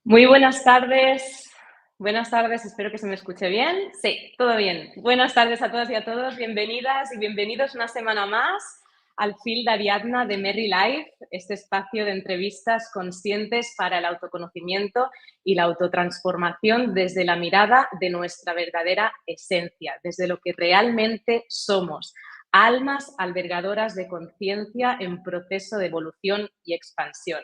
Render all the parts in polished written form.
Muy buenas tardes. Buenas tardes, espero que se me escuche bien. Sí, todo bien. Buenas tardes a todas y a todos. Bienvenidas y bienvenidos una semana más al Fil de Ariadna de Merry Life, este espacio de entrevistas conscientes para el autoconocimiento y la autotransformación desde la mirada de nuestra verdadera esencia, desde lo que realmente somos, almas albergadoras de conciencia en proceso de evolución y expansión.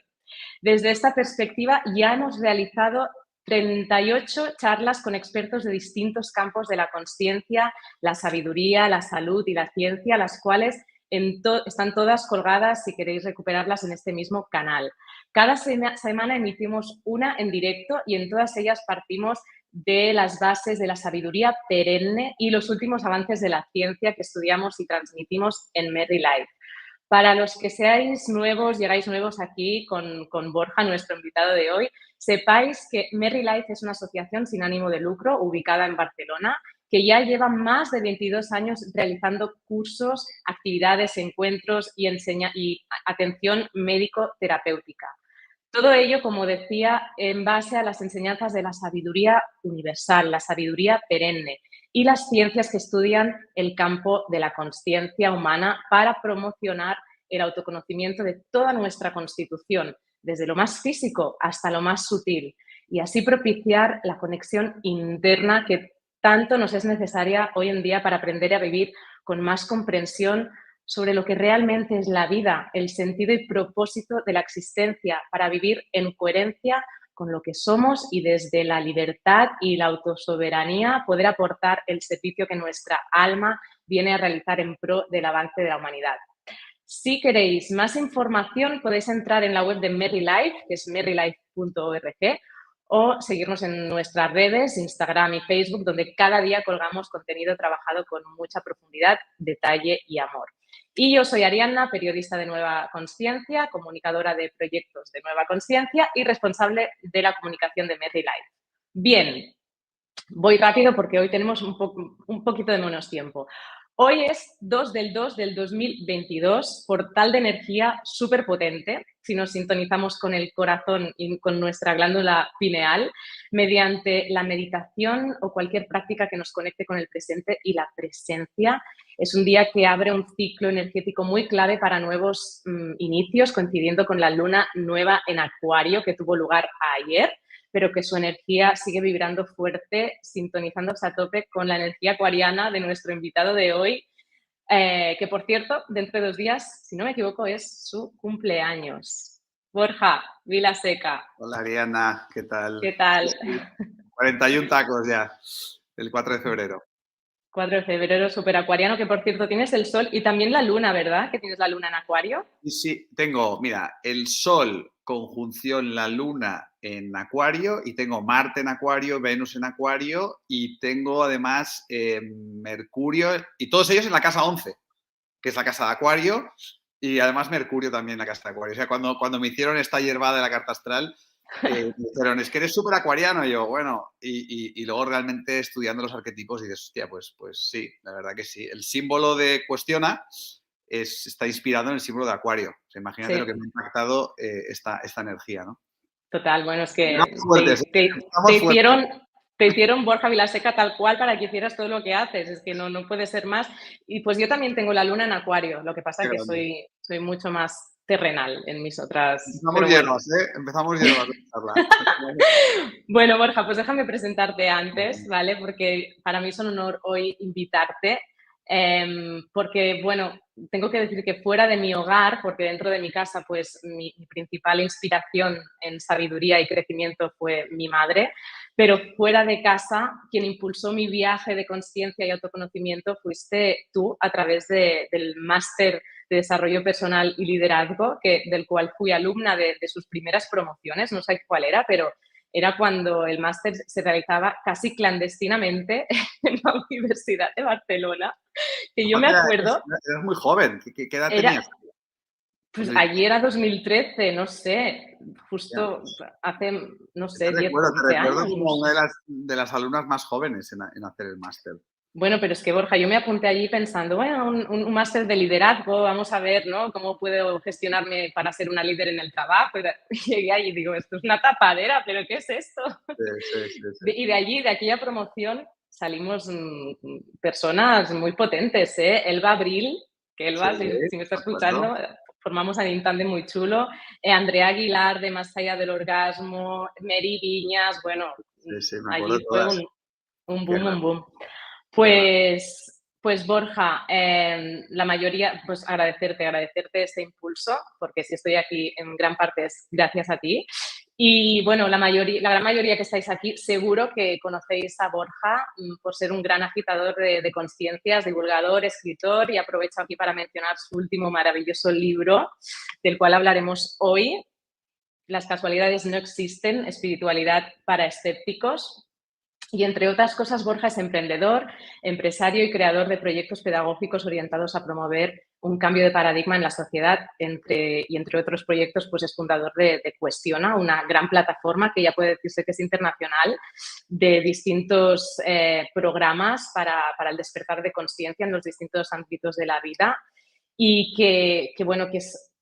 Desde esta perspectiva, ya hemos realizado 38 charlas con expertos de distintos campos de la consciencia, la sabiduría, la salud y la ciencia, las cuales están todas colgadas si queréis recuperarlas en este mismo canal. Cada semana emitimos una en directo y en todas ellas partimos de las bases de la sabiduría perenne y los últimos avances de la ciencia que estudiamos y transmitimos en Merry Life. Para los que seáis nuevos, llegáis nuevos aquí con Borja, nuestro invitado de hoy, sepáis que Merry Life es una asociación sin ánimo de lucro ubicada en Barcelona que ya lleva más de 22 años realizando cursos, actividades, encuentros y atención médico-terapéutica. Todo ello, como decía, en base a las enseñanzas de la sabiduría universal, la sabiduría perenne y las ciencias que estudian el campo de la consciencia humana para promocionar el autoconocimiento de toda nuestra constitución, desde lo más físico hasta lo más sutil, y así propiciar la conexión interna que tanto nos es necesaria hoy en día para aprender a vivir con más comprensión sobre lo que realmente es la vida, el sentido y propósito de la existencia, para vivir en coherencia con lo que somos y desde la libertad y la autosoberanía poder aportar el servicio que nuestra alma viene a realizar en pro del avance de la humanidad. Si queréis más información, podéis entrar en la web de Merry Life, que es merrylife.org, o seguirnos en nuestras redes, Instagram y Facebook, donde cada día colgamos contenido trabajado con mucha profundidad, detalle y amor. Y yo soy Ariadna, periodista de Nueva Consciencia, comunicadora de proyectos de Nueva Consciencia y responsable de la comunicación de Merry Life. Bien, voy rápido porque hoy tenemos un poquito de menos tiempo. Hoy es 2 del 2 del 2022, portal de energía súper potente, si nos sintonizamos con el corazón y con nuestra glándula pineal, mediante la meditación o cualquier práctica que nos conecte con el presente y la presencia. Es un día que abre un ciclo energético muy clave para nuevos inicios, coincidiendo con la luna nueva en Acuario que tuvo lugar ayer, pero que su energía sigue vibrando fuerte, sintonizándose a tope con la energía acuariana de nuestro invitado de hoy, que por cierto, dentro de 2 días, si no me equivoco, es su cumpleaños. Borja Vilaseca, Hola Ariana, ¿qué tal? ¿qué tal? 41 tacos ya, el 4 de febrero. 4 de febrero, súper acuariano, que por cierto tienes el sol y también la luna, ¿verdad? Que tienes la luna en Acuario. Y sí, tengo, mira, el Sol conjunción la Luna en Acuario y tengo Marte en Acuario, Venus en Acuario y tengo además Mercurio y todos ellos en la casa 11, que es la casa de Acuario, y además Mercurio también en la casa de Acuario. O sea, cuando me hicieron esta hierbada de la carta astral, me dijeron, es que eres súper acuariano. Y yo, bueno, y luego realmente estudiando los arquetipos y dices, hostia, pues sí, la verdad que sí. El símbolo de Cuestiona está inspirado en el símbolo de Acuario. O sea, imagínate lo que Sí, me ha impactado esta energía, ¿no? total. Bueno, es Estamos que fuertes, te estamos fuertes. hicieron Borja Vilaseca tal cual para que hicieras todo lo que haces. Es que no puede ser más. Y pues yo también tengo la luna en Acuario. Lo que pasa Qué es que grande. soy mucho más terrenal en mis otras. Empezamos Pero bueno. hierbas, ¿eh? Empezamos hierbas de charla. Bueno, Borja, pues déjame presentarte antes, ¿vale? Porque para mí es un honor hoy invitarte. Porque, bueno, tengo que decir que fuera de mi hogar, porque dentro de mi casa, pues mi principal inspiración en sabiduría y crecimiento fue mi madre, pero fuera de casa, quien impulsó mi viaje de conciencia y autoconocimiento fuiste tú a través del máster de desarrollo personal y liderazgo, del cual fui alumna de sus primeras promociones, no sé cuál era, pero era cuando el máster se realizaba casi clandestinamente en la Universidad de Barcelona, que yo me Aparte, acuerdo, eres muy joven. ¿Qué edad era, tenías pues cuando lo allí hiciste? era 2013, no sé, Ya. justo hace, no Te sé, 10, recuerdo, te 11 recuerdo años, no como una sé. de las alumnas más jóvenes en hacer el máster. Bueno, pero es que Borja, yo me apunté allí pensando, bueno, un máster de liderazgo, vamos a ver, ¿no? Cómo puedo gestionarme para ser una líder en el trabajo. Y llegué allí y digo, esto es una tapadera, pero ¿qué es esto? Sí, sí, sí, sí. Y de allí, de aquella promoción, salimos personas muy potentes, ¿eh? Elba Abril, que Sí, Elba, si me está me acuerdo. escuchando, formamos a Nintande muy chulo. Andrea Aguilar, de Más allá del orgasmo, Mary Viñas, bueno, Sí, sí, me acuerdo allí de fue todas. un Qué boom, grande, un boom. qué grande. Pues Borja, la mayoría, pues agradecerte este impulso, porque si estoy aquí en gran parte es gracias a ti. Y bueno, la gran mayoría que estáis aquí, seguro que conocéis a Borja por ser un gran agitador de conciencias, divulgador, escritor, y aprovecho aquí para mencionar su último maravilloso libro, del cual hablaremos hoy. Las casualidades no existen, espiritualidad para escépticos. Y entre otras cosas, Borja es emprendedor, empresario y creador de proyectos pedagógicos orientados a promover un cambio de paradigma en la sociedad. Entre otros proyectos, pues es fundador de Cuestiona, una gran plataforma que ya puede decirse que es internacional, de distintos programas para el despertar de conciencia en los distintos ámbitos de la vida y bueno,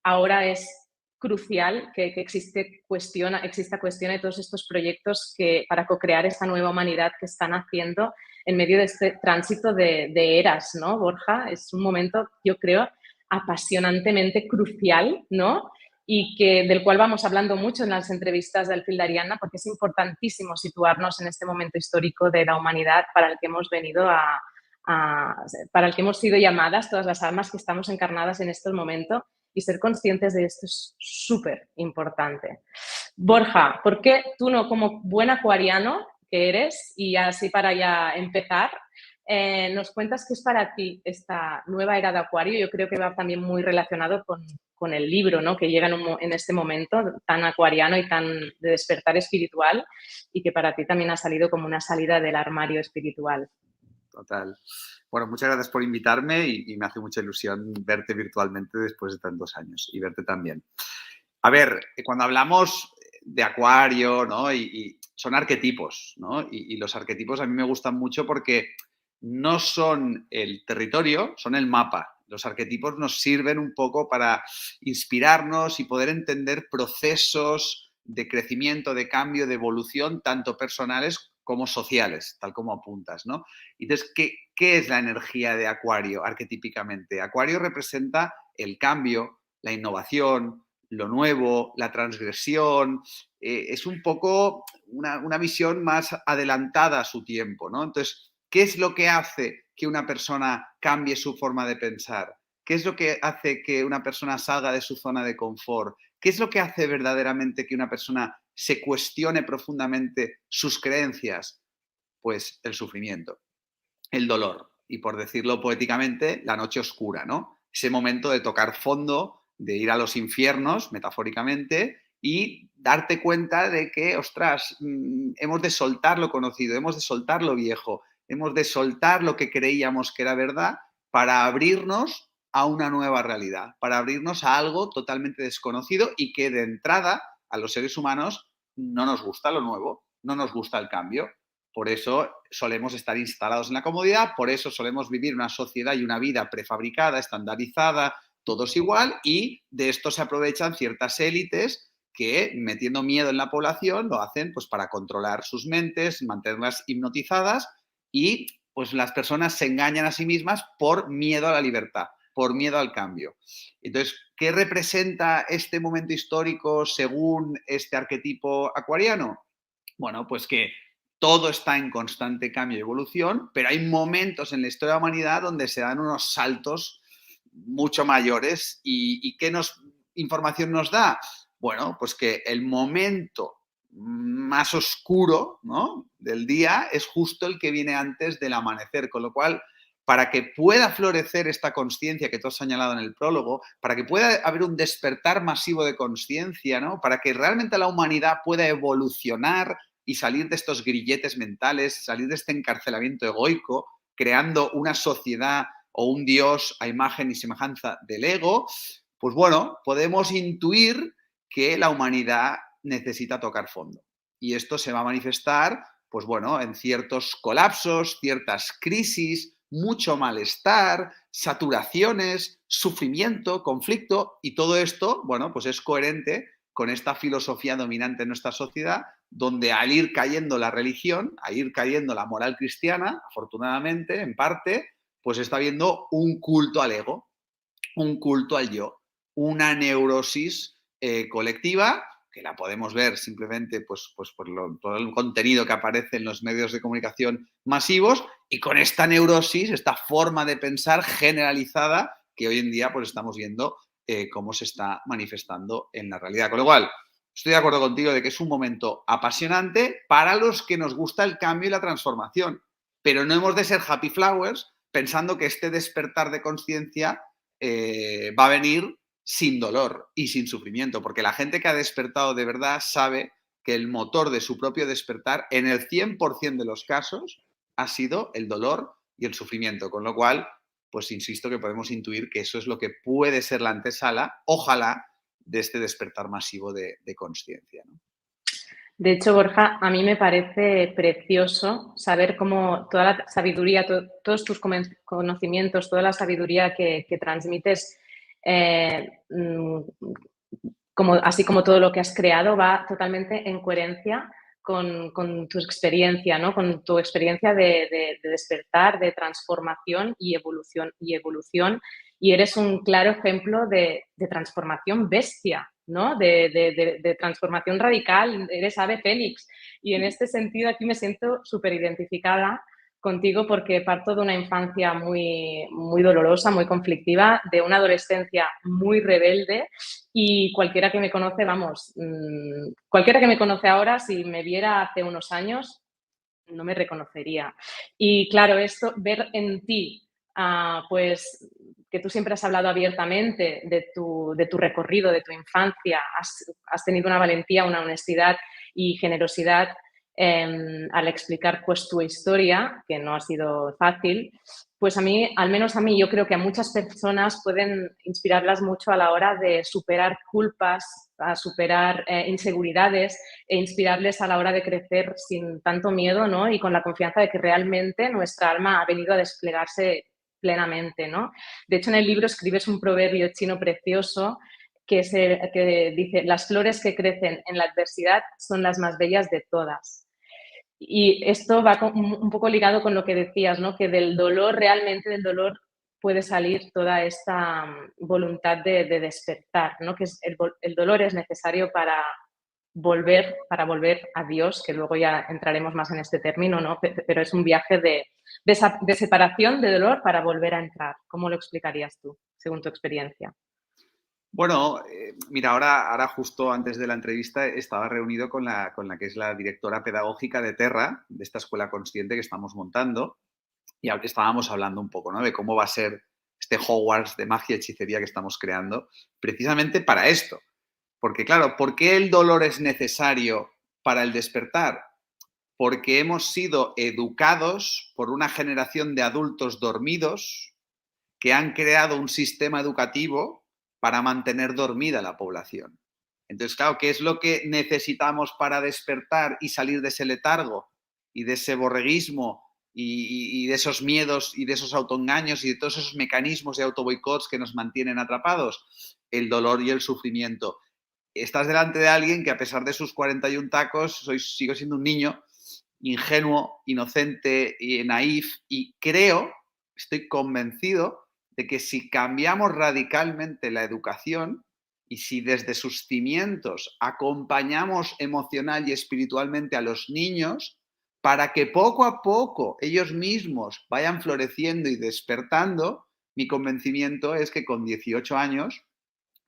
ahora es crucial que exista cuestión de todos estos proyectos para co-crear esta nueva humanidad que están haciendo en medio de este tránsito de eras, ¿no, Borja? Es un momento, yo creo, apasionantemente crucial, ¿no? Y del cual vamos hablando mucho en las entrevistas del Fil d'Ariadna, porque es importantísimo situarnos en este momento histórico de la humanidad para el que hemos venido para el que hemos sido llamadas todas las almas que estamos encarnadas en este momento, y ser conscientes de esto es súper importante. Borja, ¿por qué tú no, como buen acuariano que eres, y así para ya empezar, nos cuentas qué es para ti esta nueva era de Acuario? Yo creo que va también muy relacionado con el libro, ¿no? Que llega en este momento tan acuariano y tan de despertar espiritual, y que para ti también ha salido como una salida del armario espiritual. Total. Bueno, muchas gracias por invitarme y me hace mucha ilusión verte virtualmente después de tantos años y verte también. A ver, cuando hablamos de Acuario, ¿no? Y son arquetipos, ¿no? Y los arquetipos a mí me gustan mucho porque no son el territorio, son el mapa. Los arquetipos nos sirven un poco para inspirarnos y poder entender procesos de crecimiento, de cambio, de evolución, tanto personales como sociales, tal como apuntas, ¿no? Entonces, ¿qué es la energía de Acuario arquetípicamente? Acuario representa el cambio, la innovación, lo nuevo, la transgresión. Es un poco una visión más adelantada a su tiempo, ¿no? Entonces, ¿qué es lo que hace que una persona cambie su forma de pensar? ¿Qué es lo que hace que una persona salga de su zona de confort? ¿Qué es lo que hace verdaderamente que una persona se cuestione profundamente sus creencias? Pues el sufrimiento, el dolor y, por decirlo poéticamente, la noche oscura, ¿no? Ese momento de tocar fondo, de ir a los infiernos, metafóricamente, y darte cuenta de que, ostras, hemos de soltar lo conocido, hemos de soltar lo viejo, hemos de soltar lo que creíamos que era verdad para abrirnos a una nueva realidad, para abrirnos a algo totalmente desconocido y que de entrada a los seres humanos no nos gusta lo nuevo, no nos gusta el cambio. Por eso solemos estar instalados en la comodidad, por eso solemos vivir una sociedad y una vida prefabricada, estandarizada, todos igual, y de esto se aprovechan ciertas élites que, metiendo miedo en la población, lo hacen pues para controlar sus mentes, mantenerlas hipnotizadas, y pues las personas se engañan a sí mismas por miedo a la libertad, por miedo al cambio. Entonces, ¿qué representa este momento histórico según este arquetipo acuariano? Bueno, pues que todo está en constante cambio y evolución, pero hay momentos en la historia de la humanidad donde se dan unos saltos mucho mayores. ¿Y qué información nos da? Bueno, pues que el momento más oscuro, ¿no?, del día es justo el que viene antes del amanecer, con lo cual, para que pueda florecer esta conciencia que tú has señalado en el prólogo, para que pueda haber un despertar masivo de conciencia, ¿no?, para que realmente la humanidad pueda evolucionar y salir de estos grilletes mentales, salir de este encarcelamiento egoico, creando una sociedad o un Dios a imagen y semejanza del ego, pues bueno, podemos intuir que la humanidad necesita tocar fondo. Y esto se va a manifestar pues bueno, en ciertos colapsos, ciertas crisis, mucho malestar, saturaciones, sufrimiento, conflicto, y todo esto, bueno, pues es coherente con esta filosofía dominante en nuestra sociedad, donde al ir cayendo la religión, al ir cayendo la moral cristiana, afortunadamente, en parte, pues está habiendo un culto al ego, un culto al yo, una neurosis colectiva que la podemos ver simplemente pues por todo el contenido que aparece en los medios de comunicación masivos, y con esta neurosis, esta forma de pensar generalizada que hoy en día pues estamos viendo cómo se está manifestando en la realidad. Con lo cual, estoy de acuerdo contigo de que es un momento apasionante para los que nos gusta el cambio y la transformación, pero no hemos de ser happy flowers pensando que este despertar de conciencia va a venir sin dolor y sin sufrimiento, porque la gente que ha despertado de verdad sabe que el motor de su propio despertar, en el 100% de los casos, ha sido el dolor y el sufrimiento, con lo cual, pues insisto que podemos intuir que eso es lo que puede ser la antesala, ojalá, de este despertar masivo de conciencia, ¿no? De hecho, Borja, a mí me parece precioso saber cómo toda la sabiduría, todos tus conocimientos, toda la sabiduría que transmites, así como todo lo que has creado, va totalmente en coherencia con tu experiencia, ¿no? Con tu experiencia de despertar, de transformación y evolución. Y eres un claro ejemplo de transformación bestia, ¿no? De transformación radical, eres ave fénix. Y en este sentido aquí me siento súper identificada contigo porque parto de una infancia muy, muy dolorosa, muy conflictiva, de una adolescencia muy rebelde, y cualquiera que me conoce, vamos, cualquiera que me conoce ahora, si me viera hace unos años, no me reconocería. Y claro, esto, ver en ti, pues que tú siempre has hablado abiertamente de tu recorrido, de tu infancia, has tenido una valentía, una honestidad y generosidad al explicar pues tu historia, que no ha sido fácil, pues a mí, al menos a mí, yo creo que a muchas personas pueden inspirarlas mucho a la hora de superar culpas, a superar inseguridades, e inspirarles a la hora de crecer sin tanto miedo, ¿no? Y con la confianza de que realmente nuestra alma ha venido a desplegarse plenamente, ¿no? De hecho, en el libro escribes un proverbio chino precioso que dice: las flores que crecen en la adversidad son las más bellas de todas. Y esto va un poco ligado con lo que decías, ¿no? Que del dolor, realmente del dolor, puede salir toda esta voluntad de despertar, ¿no? Que el dolor es necesario para volver a Dios, que luego ya entraremos más en este término, ¿no? Pero es un viaje de separación, de dolor, para volver a entrar. ¿Cómo lo explicarías tú, según tu experiencia? Bueno, mira, ahora justo antes de la entrevista estaba reunido con la que es la directora pedagógica de Terra, de esta escuela consciente que estamos montando, y estábamos hablando un poco, ¿no? De cómo va a ser este Hogwarts de magia y hechicería que estamos creando, precisamente para esto. Porque claro, ¿por qué el dolor es necesario para el despertar? Porque hemos sido educados por una generación de adultos dormidos que han creado un sistema educativo para mantener dormida la población. Entonces, claro, ¿qué es lo que necesitamos para despertar y salir de ese letargo y de ese borreguismo y de esos miedos y de esos autoengaños y de todos esos mecanismos de autoboicots que nos mantienen atrapados? El dolor y el sufrimiento. Estás delante de alguien que, a pesar de sus 41 tacos, sigo siendo un niño ingenuo, inocente y naif, y estoy convencido de que si cambiamos radicalmente la educación y si desde sus cimientos acompañamos emocional y espiritualmente a los niños, para que poco a poco ellos mismos vayan floreciendo y despertando, mi convencimiento es que con 18 años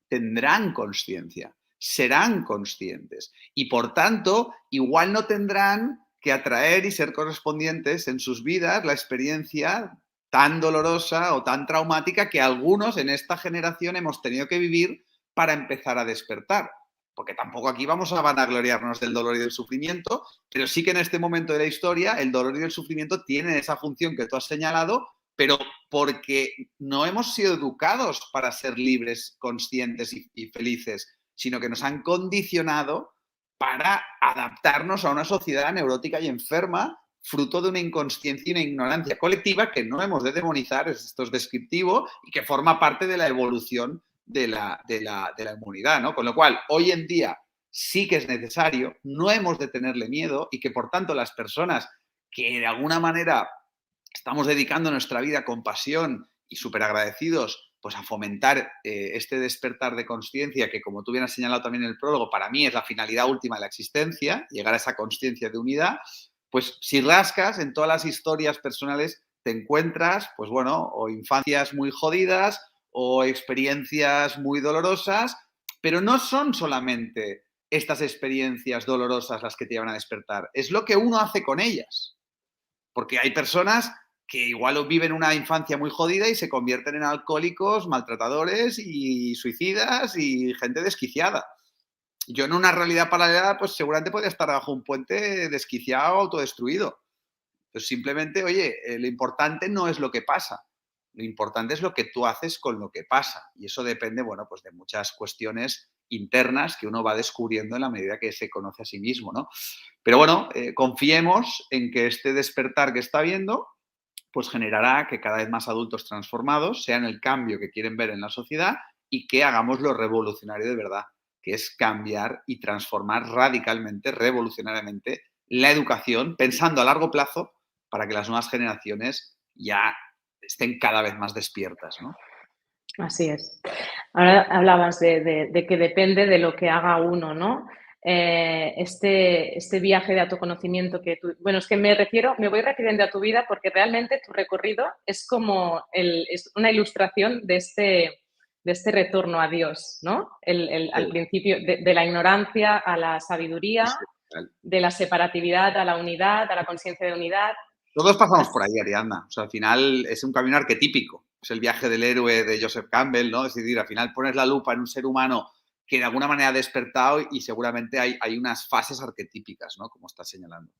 tendrán conciencia, serán conscientes y, por tanto, igual no tendrán que atraer y ser correspondientes en sus vidas la experiencia tan dolorosa o tan traumática que algunos en esta generación hemos tenido que vivir para empezar a despertar. Porque tampoco aquí vamos a vanagloriarnos del dolor y del sufrimiento, pero sí que en este momento de la historia el dolor y el sufrimiento tienen esa función que tú has señalado, pero porque no hemos sido educados para ser libres, conscientes y felices, sino que nos han condicionado para adaptarnos a una sociedad neurótica y enferma, fruto de una inconsciencia y una ignorancia colectiva que no hemos de demonizar, esto es descriptivo, y que forma parte de la evolución de la humanidad, ¿no? Con lo cual, hoy en día sí que es necesario, no hemos de tenerle miedo y que, por tanto, las personas que de alguna manera estamos dedicando nuestra vida con pasión y súper agradecidos pues a fomentar este despertar de conciencia que, como tú bien has señalado también en el prólogo, para mí es la finalidad última de la existencia, llegar a esa conciencia de unidad, pues si rascas en todas las historias personales te encuentras, pues bueno, o infancias muy jodidas o experiencias muy dolorosas, pero no son solamente estas experiencias dolorosas las que te llevan a despertar, es lo que uno hace con ellas. Porque hay personas que igual viven una infancia muy jodida y se convierten en alcohólicos, maltratadores y suicidas y gente desquiciada. Yo en una realidad paralela, pues seguramente podría estar bajo un puente desquiciado, autodestruido. Pues simplemente, oye, lo importante no es lo que pasa, lo importante es lo que tú haces con lo que pasa. Y eso depende, bueno, pues de muchas cuestiones internas que uno va descubriendo en la medida que se conoce a sí mismo, ¿no? Pero bueno, confiemos en que este despertar que está viendo, pues generará que cada vez más adultos transformados sean el cambio que quieren ver en la sociedad y que hagamos lo revolucionario de verdad, que es cambiar y transformar radicalmente, revolucionariamente la educación, pensando a largo plazo para que las nuevas generaciones ya estén cada vez más despiertas, ¿no? Así es. Ahora hablabas de que depende de lo que haga uno, ¿no? Este viaje de autoconocimiento que tú, bueno, es que me voy refiriendo a tu vida porque realmente tu recorrido es como es una ilustración de este retorno a Dios, ¿no? Al Sí, principio, de la ignorancia a la sí, sabiduría, sí. de la separatividad a la unidad, a la conciencia de unidad. Todos pasamos por ahí, Ariadna. O sea, al final es un camino arquetípico. Es el viaje del héroe de Joseph Campbell, ¿no? Es decir, al final pones la lupa en un ser humano que de alguna manera ha despertado y seguramente hay unas fases arquetípicas, ¿no? Como estás señalando.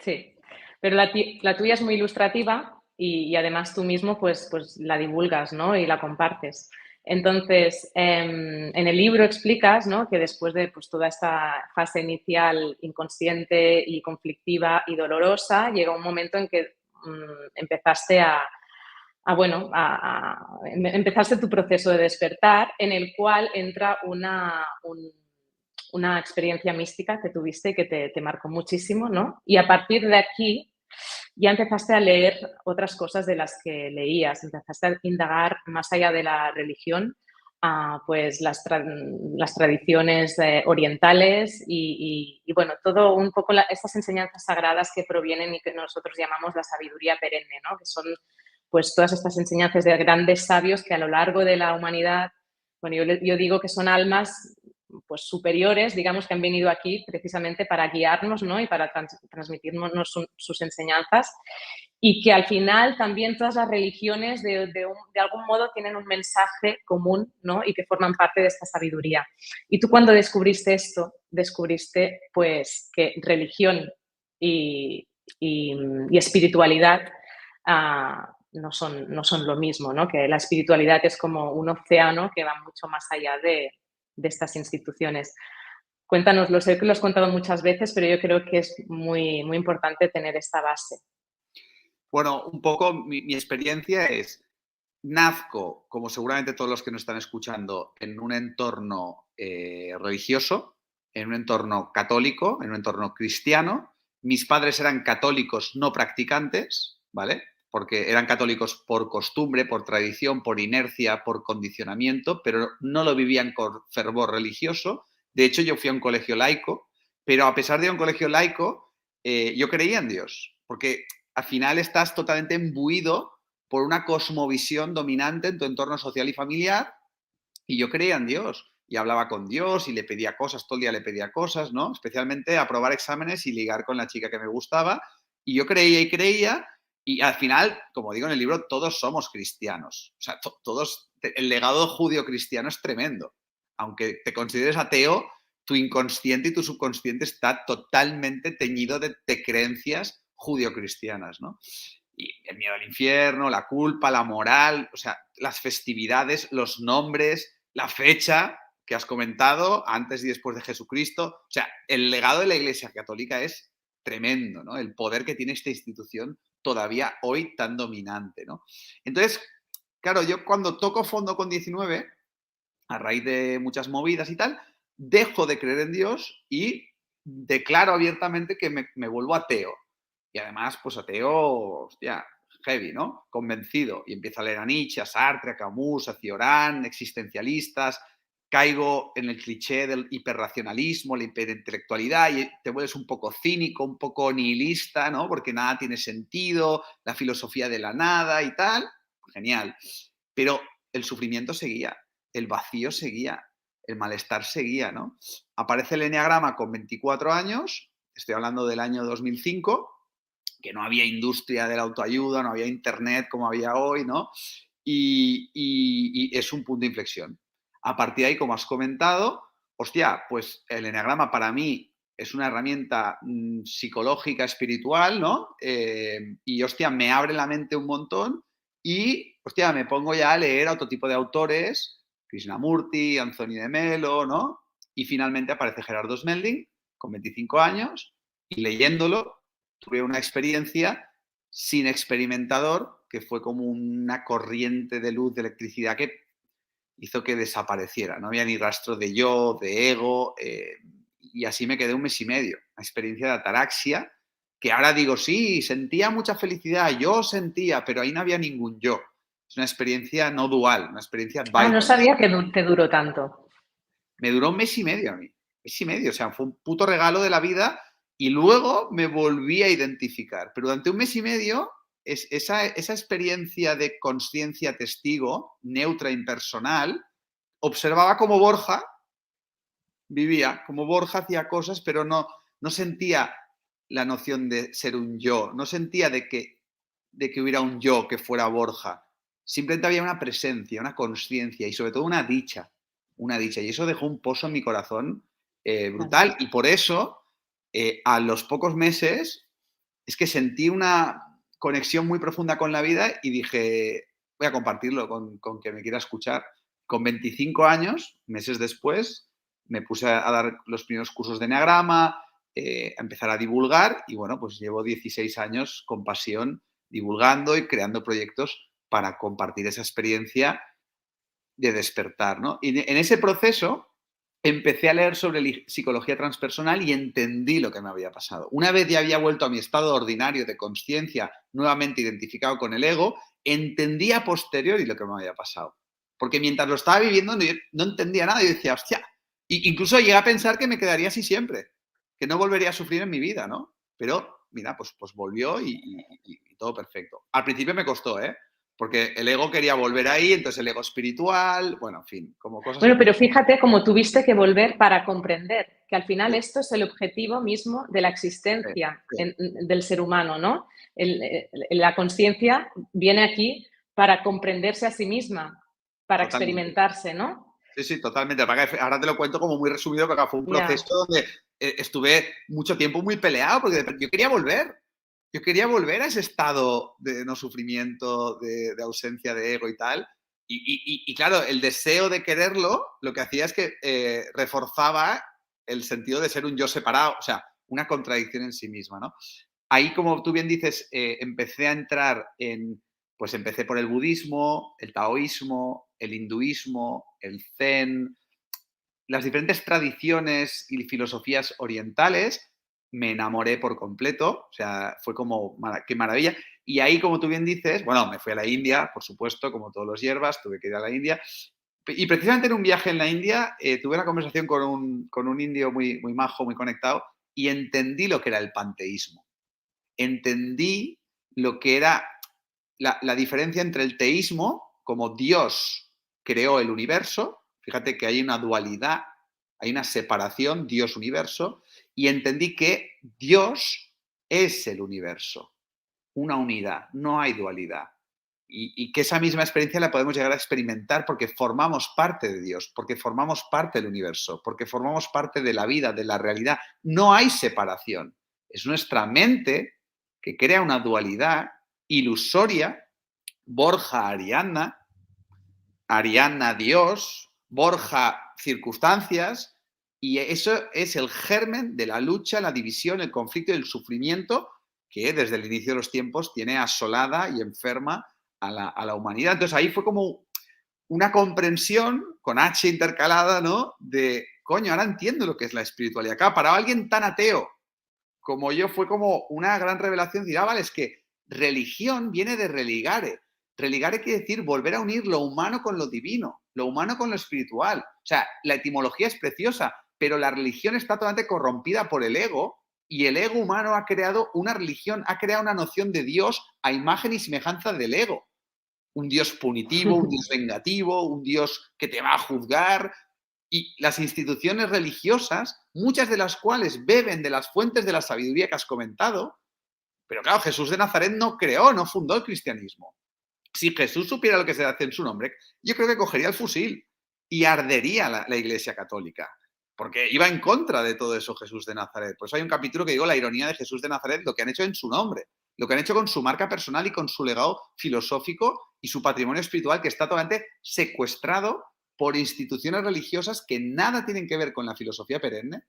Sí, pero la tuya es muy ilustrativa y además tú mismo pues la divulgas, ¿no? Y la compartes. Entonces, en el libro explicas, ¿no? Que después de pues, toda esta fase inicial inconsciente y conflictiva y dolorosa, llega un momento en que empezaste bueno, empezaste tu proceso de despertar en el cual entra una experiencia mística que tuviste y que te marcó muchísimo, ¿no? Y a partir de aquí ya empezaste a leer otras cosas de las que leías, empezaste a indagar más allá de la religión, pues las tradiciones orientales y, bueno, todo un poco estas enseñanzas sagradas que provienen y que nosotros llamamos la sabiduría perenne, ¿no? Que son pues todas estas enseñanzas de grandes sabios que a lo largo de la humanidad, bueno, yo digo que son almas pues superiores, digamos, que han venido aquí precisamente para guiarnos, ¿no? Y para transmitirnos sus enseñanzas y que al final también todas las religiones de algún modo tienen un mensaje común, ¿no? Y que forman parte de esta sabiduría. Y tú cuando descubriste esto, descubriste pues que religión y espiritualidad no son lo mismo, ¿no? Que la espiritualidad es como un océano que va mucho más allá de estas instituciones. Cuéntanoslo, sé que lo has contado muchas veces, pero yo creo que es muy, muy importante tener esta base. Bueno, un poco mi experiencia es, nazco, como seguramente todos los que nos están escuchando, en un entorno religioso, en un entorno católico, en un entorno cristiano. Mis padres eran católicos no practicantes, ¿vale? Porque eran católicos por costumbre, por tradición, por inercia, por condicionamiento, pero no lo vivían con fervor religioso. De hecho, yo fui a un colegio laico, pero a pesar de un colegio laico, yo creía en Dios, porque al final estás totalmente imbuido por una cosmovisión dominante en tu entorno social y familiar, y yo creía en Dios y hablaba con Dios y le pedía cosas, todo el día le pedía cosas, ¿no? Especialmente aprobar exámenes y ligar con la chica que me gustaba, y yo creía y creía, y al final, como digo en el libro, todos somos cristianos. O sea, todos, el legado judío-cristiano es tremendo. Aunque te consideres ateo, tu inconsciente y tu subconsciente está totalmente teñido de creencias judio-cristianas, ¿no? Y el miedo al infierno, la culpa, la moral, o sea, las festividades, los nombres, la fecha, que has comentado, antes y después de Jesucristo. O sea, el legado de la Iglesia Católica es tremendo, ¿no? El poder que tiene esta institución todavía hoy tan dominante, ¿no? Entonces, claro, yo cuando toco fondo con 19, a raíz de muchas movidas y tal, dejo de creer en Dios y declaro abiertamente que me vuelvo ateo. Y además, pues ateo, hostia, heavy, ¿no? Convencido. Y empiezo a leer a Nietzsche, a Sartre, a Camus, a Cioran, existencialistas. Caigo en el cliché del hiperracionalismo, la hiperintelectualidad y te vuelves un poco cínico, un poco nihilista, ¿no? Porque nada tiene sentido, la filosofía de la nada y tal. Genial. Pero el sufrimiento seguía, el vacío seguía, el malestar seguía, ¿no? Aparece el eneagrama con 24 años, estoy hablando del año 2005, que no había industria de la autoayuda, no había internet como había hoy, ¿no? Y es un punto de inflexión. A partir de ahí, como has comentado, hostia, pues el eneagrama para mí es una herramienta psicológica, espiritual, ¿no? Y, hostia, me abre la mente un montón y, hostia, me pongo ya a leer a otro tipo de autores, Krishnamurti, Anthony de Melo, ¿no? Y finalmente aparece Gerardo Smelding, con 25 años, y leyéndolo tuve una experiencia sin experimentador, que fue como una corriente de luz, de electricidad que hizo que desapareciera. No había ni rastro de yo, de ego, y así me quedé un mes y medio. Una experiencia de ataraxia, que ahora digo, sí, sentía mucha felicidad, yo sentía, pero ahí no había ningún yo. Es una experiencia no dual, una experiencia Ah, no bypass. sabía que te duró tanto. Me duró un mes y medio a mí. Mes y medio, o sea, fue un puto regalo de la vida y luego me volví a identificar. Pero durante un mes y medio, esa experiencia de conciencia testigo, neutra, impersonal, observaba cómo Borja vivía, como Borja hacía cosas, pero no sentía la noción de ser un yo, no sentía de que hubiera un yo que fuera Borja. Simplemente había una presencia, una conciencia y sobre todo una dicha. Una dicha. Y eso dejó un pozo en mi corazón brutal. Y por eso, a los pocos meses, es que sentí una conexión muy profunda con la vida y dije, voy a compartirlo con quien me quiera escuchar. Con 25 años, meses después, me puse a dar los primeros cursos de eneagrama, a empezar a divulgar y bueno, pues llevo 16 años con pasión divulgando y creando proyectos para compartir esa experiencia de despertar, ¿no? Y en ese proceso empecé a leer sobre psicología transpersonal y entendí lo que me había pasado. Una vez ya había vuelto a mi estado ordinario de conciencia, nuevamente identificado con el ego, entendí a posteriori lo que me había pasado. Porque mientras lo estaba viviendo no entendía nada y decía, hostia, incluso llegué a pensar que me quedaría así siempre, que no volvería a sufrir en mi vida, ¿no? Pero, mira, pues volvió y todo perfecto. Al principio me costó, ¿eh? Porque el ego quería volver ahí, entonces el ego espiritual, bueno, en fin, como cosas... Bueno, pero fíjate cómo tuviste que volver para comprender que al final Sí, esto es el objetivo mismo de la sí, existencia sí, del ser humano, ¿no? La conciencia viene aquí para comprenderse a sí misma, para totalmente. experimentarse, ¿no? Sí, sí, totalmente. Ahora te lo cuento como muy resumido, porque fue un Ya. proceso donde estuve mucho tiempo muy peleado, porque yo quería volver. Yo quería volver a ese estado de no sufrimiento, de ausencia de ego y tal. Y claro, el deseo de quererlo lo que hacía es que reforzaba el sentido de ser un yo separado, o sea, una contradicción en sí misma, ¿no? Ahí, como tú bien dices, empecé a entrar pues empecé por el budismo, el taoísmo, el hinduismo, el zen, las diferentes tradiciones y filosofías orientales, me enamoré por completo, o sea, fue como, qué maravilla. Y ahí, como tú bien dices, bueno, me fui a la India, por supuesto, como todos los hierbas, tuve que ir a la India. Y precisamente en un viaje en la India tuve una conversación con un indio muy, muy majo, muy conectado, y entendí lo que era el panteísmo. Entendí lo que era la diferencia entre el teísmo, como Dios creó el universo, fíjate que hay una dualidad, hay una separación, Dios-universo, y entendí que Dios es el universo, una unidad, no hay dualidad. Y que esa misma experiencia la podemos llegar a experimentar porque formamos parte de Dios, porque formamos parte del universo, porque formamos parte de la vida, de la realidad. No hay separación. Es nuestra mente que crea una dualidad ilusoria, Borja Arianna, Arianna Dios, Borja, circunstancias, y eso es el germen de la lucha, la división, el conflicto y el sufrimiento que desde el inicio de los tiempos tiene asolada y enferma a la humanidad. Entonces ahí fue como una comprensión con H intercalada, ¿no? De, coño, ahora entiendo lo que es la espiritualidad. Claro, para alguien tan ateo como yo fue como una gran revelación. Decir, vale, es que religión viene de religare. Religare quiere decir volver a unir lo humano con lo divino, lo humano con lo espiritual. O sea, la etimología es preciosa, pero la religión está totalmente corrompida por el ego y el ego humano ha creado una religión, ha creado una noción de Dios a imagen y semejanza del ego. Un Dios punitivo, un Dios vengativo, un Dios que te va a juzgar. Y las instituciones religiosas, muchas de las cuales beben de las fuentes de la sabiduría que has comentado, pero claro, Jesús de Nazaret no creó, no fundó el cristianismo. Si Jesús supiera lo que se hace en su nombre, yo creo que cogería el fusil y ardería la Iglesia Católica, porque iba en contra de todo eso Jesús de Nazaret. Por eso hay un capítulo que digo la ironía de Jesús de Nazaret, lo que han hecho en su nombre, lo que han hecho con su marca personal y con su legado filosófico y su patrimonio espiritual, que está totalmente secuestrado por instituciones religiosas que nada tienen que ver con la filosofía perenne,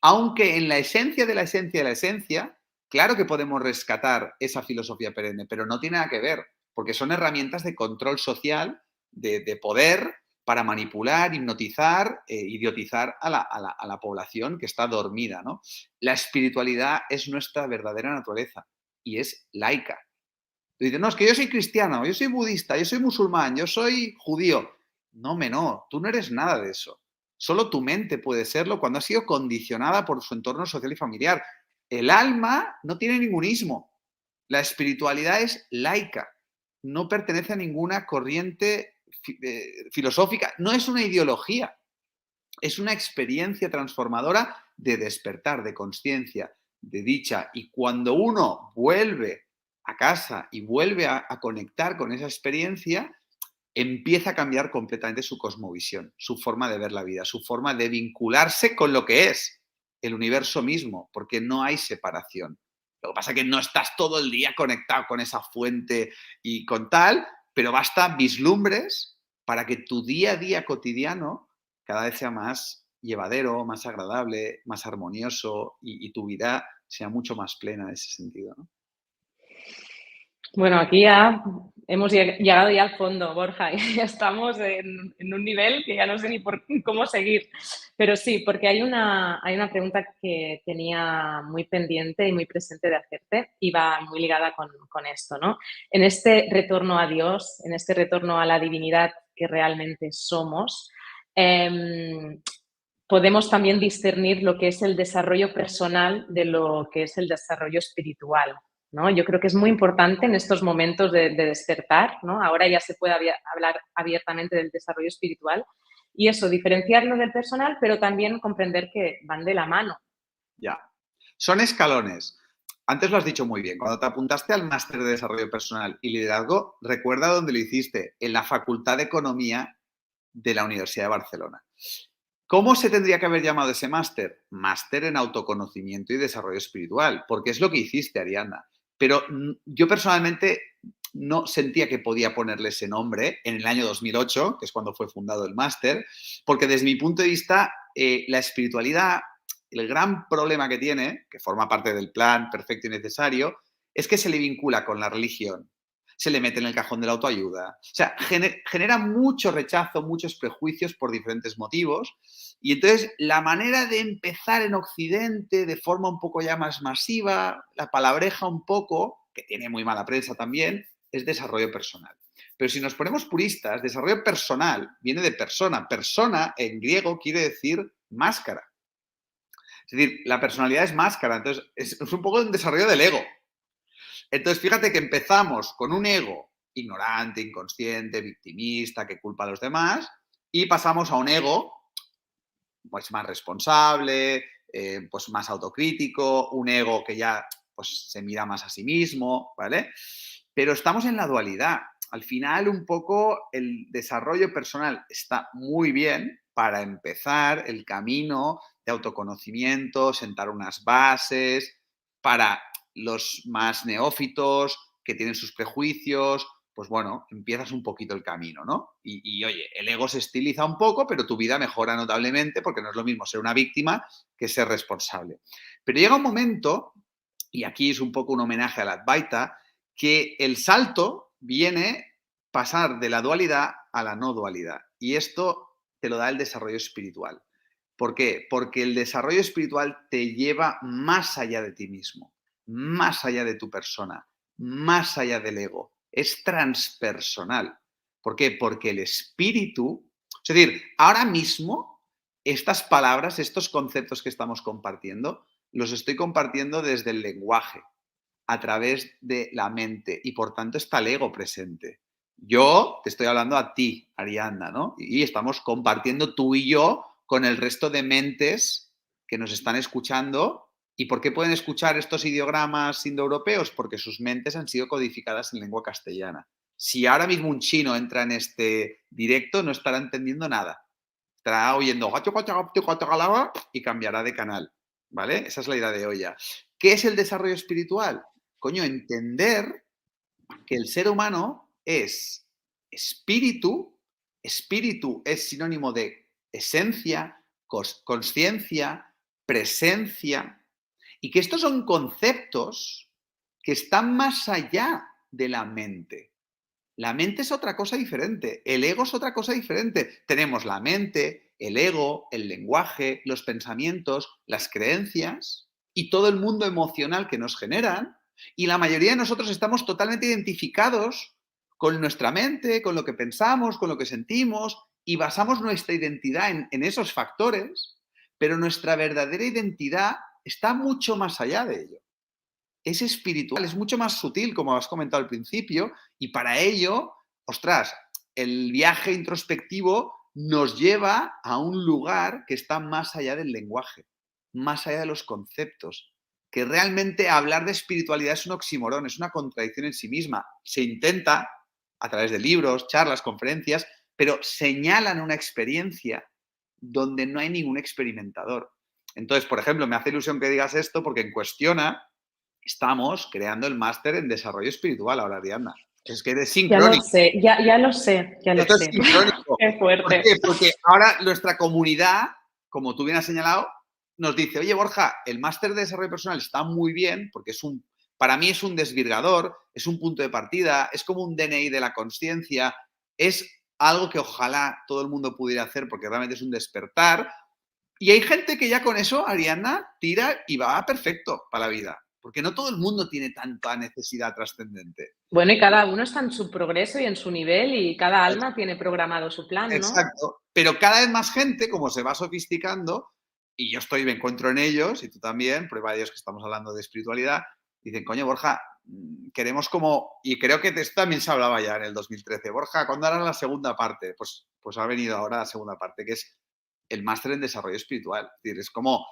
aunque en la esencia de la esencia de la esencia, claro que podemos rescatar esa filosofía perenne, pero no tiene nada que ver, porque son herramientas de control social, de poder, para manipular, hipnotizar, idiotizar a la población que está dormida, ¿no? La espiritualidad es nuestra verdadera naturaleza y es laica. Tú dices, no, es que yo soy cristiano, yo soy budista, yo soy musulmán, yo soy judío. No, tú no eres nada de eso. Solo tu mente puede serlo cuando ha sido condicionada por su entorno social y familiar. El alma no tiene ningún ismo. La espiritualidad es laica. No pertenece a ninguna corriente filosófica. No es una ideología. Es una experiencia transformadora de despertar, de conciencia, de dicha. Y cuando uno vuelve a casa y vuelve a conectar con esa experiencia, empieza a cambiar completamente su cosmovisión, su forma de ver la vida, su forma de vincularse con lo que es el universo mismo, porque no hay separación. Lo que pasa es que no estás todo el día conectado con esa fuente y con tal, pero basta vislumbres para que tu día a día cotidiano cada vez sea más llevadero, más agradable, más armonioso y tu vida sea mucho más plena en ese sentido, ¿no? Bueno, aquí ya hemos llegado ya al fondo, Borja, y ya estamos en un nivel que ya no sé ni por cómo seguir. Pero sí, porque hay una pregunta que tenía muy pendiente y muy presente de hacerte y va muy ligada con esto, ¿no? En este retorno a Dios, en este retorno a la divinidad que realmente somos, podemos también discernir lo que es el desarrollo personal de lo que es el desarrollo espiritual, ¿no? Yo creo que es muy importante en estos momentos de despertar, ¿no? Ahora ya se puede hablar abiertamente del desarrollo espiritual y eso, diferenciarlo del personal, pero también comprender que van de la mano. Ya. Son escalones. Antes lo has dicho muy bien. Cuando te apuntaste al máster de desarrollo personal y liderazgo, recuerda dónde lo hiciste, en la Facultad de Economía de la Universidad de Barcelona. ¿Cómo se tendría que haber llamado ese máster? Máster en autoconocimiento y desarrollo espiritual, porque es lo que hiciste, Ariana. Pero yo personalmente no sentía que podía ponerle ese nombre en el año 2008, que es cuando fue fundado el máster, porque desde mi punto de vista, la espiritualidad, el gran problema que tiene, que forma parte del plan perfecto y necesario, es que se le vincula con la religión, se le mete en el cajón de la autoayuda. O sea, genera mucho rechazo, muchos prejuicios por diferentes motivos. Y entonces la manera de empezar en Occidente de forma un poco ya más masiva, la palabreja un poco, que tiene muy mala prensa también, es desarrollo personal. Pero si nos ponemos puristas, desarrollo personal viene de persona. Persona en griego quiere decir máscara. Es decir, la personalidad es máscara. Entonces es un poco un desarrollo del ego. Entonces, fíjate que empezamos con un ego ignorante, inconsciente, victimista, que culpa a los demás, y pasamos a un ego pues, más responsable, pues, más autocrítico, un ego que ya pues, se mira más a sí mismo, ¿vale? Pero estamos en la dualidad. Al final, un poco el desarrollo personal está muy bien para empezar el camino de autoconocimiento, sentar unas bases para los más neófitos, que tienen sus prejuicios, pues bueno, empiezas un poquito el camino, ¿no? Y oye, el ego se estiliza un poco, pero tu vida mejora notablemente porque no es lo mismo ser una víctima que ser responsable. Pero llega un momento, y aquí es un poco un homenaje a la Advaita, que el salto viene pasar de la dualidad a la no dualidad. Y esto te lo da el desarrollo espiritual. ¿Por qué? Porque el desarrollo espiritual te lleva más allá de ti mismo, más allá de tu persona, más allá del ego. Es transpersonal. ¿Por qué? Porque el espíritu, es decir, ahora mismo estas palabras, estos conceptos que estamos compartiendo, los estoy compartiendo desde el lenguaje, a través de la mente y por tanto está el ego presente. Yo te estoy hablando a ti, Ariadna, ¿no? Y estamos compartiendo tú y yo con el resto de mentes que nos están escuchando. ¿Y por qué pueden escuchar estos ideogramas indoeuropeos? Porque sus mentes han sido codificadas en lengua castellana. Si ahora mismo un chino entra en este directo, no estará entendiendo nada. Estará oyendo y cambiará de canal, ¿vale? Esa es la idea de hoy ya. ¿Qué es el desarrollo espiritual? Coño, entender que el ser humano es espíritu, espíritu es sinónimo de esencia, consciencia, presencia, y que estos son conceptos que están más allá de la mente. La mente es otra cosa diferente, el ego es otra cosa diferente. Tenemos la mente, el ego, el lenguaje, los pensamientos, las creencias y todo el mundo emocional que nos generan, y la mayoría de nosotros estamos totalmente identificados con nuestra mente, con lo que pensamos, con lo que sentimos, y basamos nuestra identidad en esos factores, pero nuestra verdadera identidad está mucho más allá de ello. Es espiritual, es mucho más sutil, como has comentado al principio, y para ello, ostras, el viaje introspectivo nos lleva a un lugar que está más allá del lenguaje, más allá de los conceptos, que realmente hablar de espiritualidad es un oxímoron, es una contradicción en sí misma. Se intenta a través de libros, charlas, conferencias, pero señalan una experiencia donde no hay ningún experimentador. Entonces, por ejemplo, me hace ilusión que digas esto porque en Cuestiona estamos creando el máster en desarrollo espiritual ahora, Ariadna. Es que es Ya lo sincrónico. sé, ya lo sé, ya lo Esto es sé. sincrónico. Qué ¿Por fuerte. qué? Porque ahora nuestra comunidad, como tú bien has señalado, nos dice, oye, Borja, el máster de desarrollo personal está muy bien porque para mí es un desvirgador, es un punto de partida, es como un DNI de la consciencia, es algo que ojalá todo el mundo pudiera hacer porque realmente es un despertar. Y hay gente que ya con eso, Ariadna, tira y va perfecto para la vida. Porque no todo el mundo tiene tanta necesidad trascendente. Bueno, y cada uno está en su progreso y en su nivel y cada alma tiene programado su plan, ¿no? Exacto. Pero cada vez más gente, como se va sofisticando, y yo me encuentro en ellos, y tú también, prueba de Dios que estamos hablando de espiritualidad, dicen, coño, Borja, queremos como, y creo que esto también se hablaba ya en el 2013, Borja, ¿cuándo harás la segunda parte? Pues ha venido ahora la segunda parte, que es el máster en desarrollo espiritual. Es decir, es como,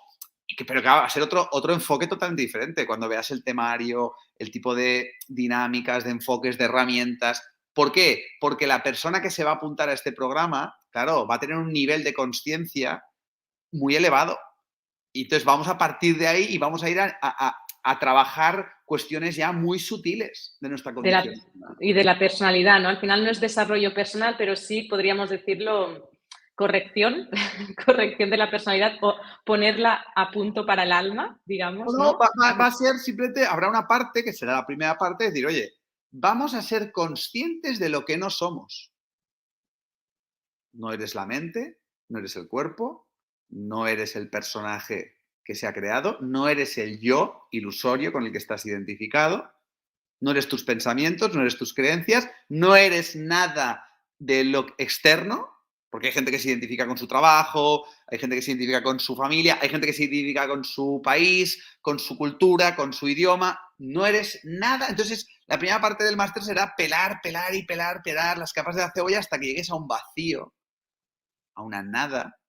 pero que va a ser otro enfoque totalmente diferente. Cuando veas el temario, el tipo de dinámicas, de enfoques, de herramientas. ¿Por qué? Porque la persona que se va a apuntar a este programa, claro, va a tener un nivel de conciencia muy elevado. Y entonces vamos a partir de ahí y vamos a ir a trabajar cuestiones ya muy sutiles de nuestra De la, condición. y de la personalidad, ¿no? Al final no es desarrollo personal, pero sí podríamos decirlo corrección, corrección de la personalidad o ponerla a punto para el alma, digamos, No, ¿no? va a ser simplemente, habrá una parte, que será la primera parte, es decir, oye, vamos a ser conscientes de lo que no somos. No eres la mente, no eres el cuerpo, no eres el personaje que se ha creado, no eres el yo ilusorio con el que estás identificado, no eres tus pensamientos, no eres tus creencias, no eres nada de lo externo, porque hay gente que se identifica con su trabajo, hay gente que se identifica con su familia, hay gente que se identifica con su país, con su cultura, con su idioma. No eres nada. Entonces, la primera parte del máster será pelar, pelar y pelar, pelar las capas de la cebolla hasta que llegues a un vacío, a una nada,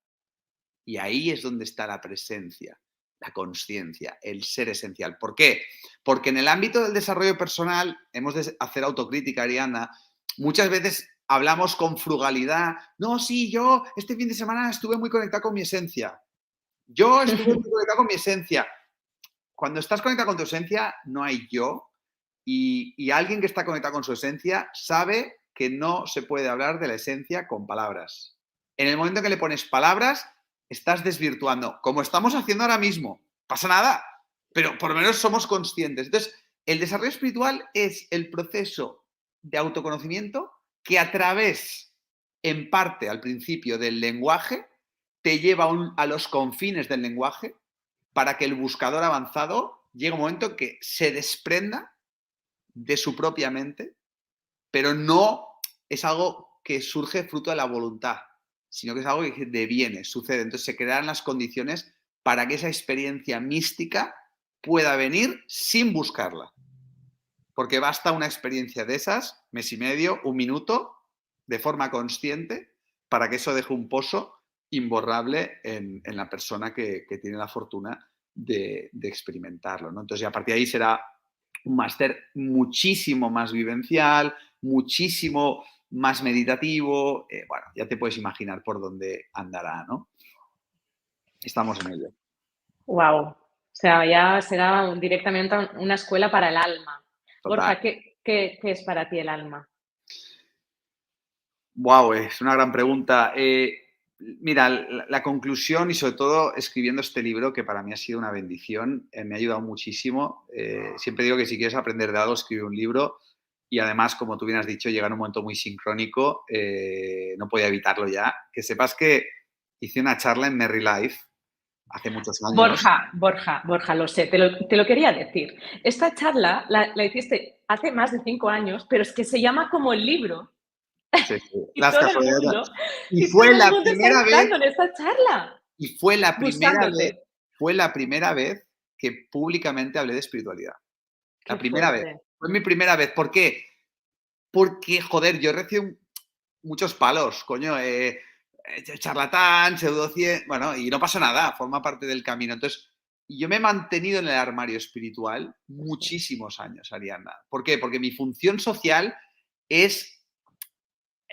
y ahí es donde está la presencia, la conciencia, el ser esencial. ¿Por qué? Porque en el ámbito del desarrollo personal, hemos de hacer autocrítica, Ariana, muchas veces hablamos con frugalidad. No, sí, yo este fin de semana estuve muy conectado con mi esencia. Yo estuve muy conectado con mi esencia. Cuando estás conectado con tu esencia, no hay yo, Y alguien que está conectado con su esencia sabe que no se puede hablar de la esencia con palabras. En el momento que le pones palabras, estás desvirtuando, como estamos haciendo ahora mismo. Pasa nada, pero por lo menos somos conscientes. Entonces, el desarrollo espiritual es el proceso de autoconocimiento que a través, en parte al principio del lenguaje, te lleva a los confines del lenguaje para que el buscador avanzado llegue un momento que se desprenda de su propia mente, pero no es algo que surge fruto de la voluntad, sino que es algo que deviene, sucede. Entonces se crean las condiciones para que esa experiencia mística pueda venir sin buscarla. Porque basta una experiencia de esas, mes y medio, un minuto, de forma consciente, para que eso deje un pozo imborrable en la persona que tiene la fortuna de experimentarlo, ¿no? Entonces, a partir de ahí será un máster muchísimo más vivencial, muchísimo más meditativo. Bueno, ya te puedes imaginar por dónde andará, ¿no? Estamos en ello. Wow. O sea, ya será directamente una escuela para el alma. Total. Borja, ¿qué es para ti el alma? Wow, es una gran pregunta. Mira, la conclusión y sobre todo escribiendo este libro, que para mí ha sido una bendición, me ha ayudado muchísimo. Siempre digo que si quieres aprender de algo, escribe un libro y además, como tú bien has dicho, llega en un momento muy sincrónico, no podía evitarlo ya. Que sepas que hice una charla en Merry Life hace muchos años. Borja, lo sé, te lo quería decir. Esta charla la hiciste hace más de 5 años, pero es que se llama como el libro Sí, sí, y las todo el casualidades. mundo, Y y fue todo el la mundo está primera vez entrando en esta charla, Y fue la primera vez, buscándote. fue la primera vez que públicamente hablé de espiritualidad. La Qué primera vez. fuerte. Fue mi primera vez. ¿Por qué? Porque, joder, yo recibo muchos palos, coño. Charlatán, pseudocien. Bueno, y no pasa nada, forma parte del camino. Entonces, yo me he mantenido en el armario espiritual muchísimos años, Ariadna. ¿Por qué? Porque mi función social es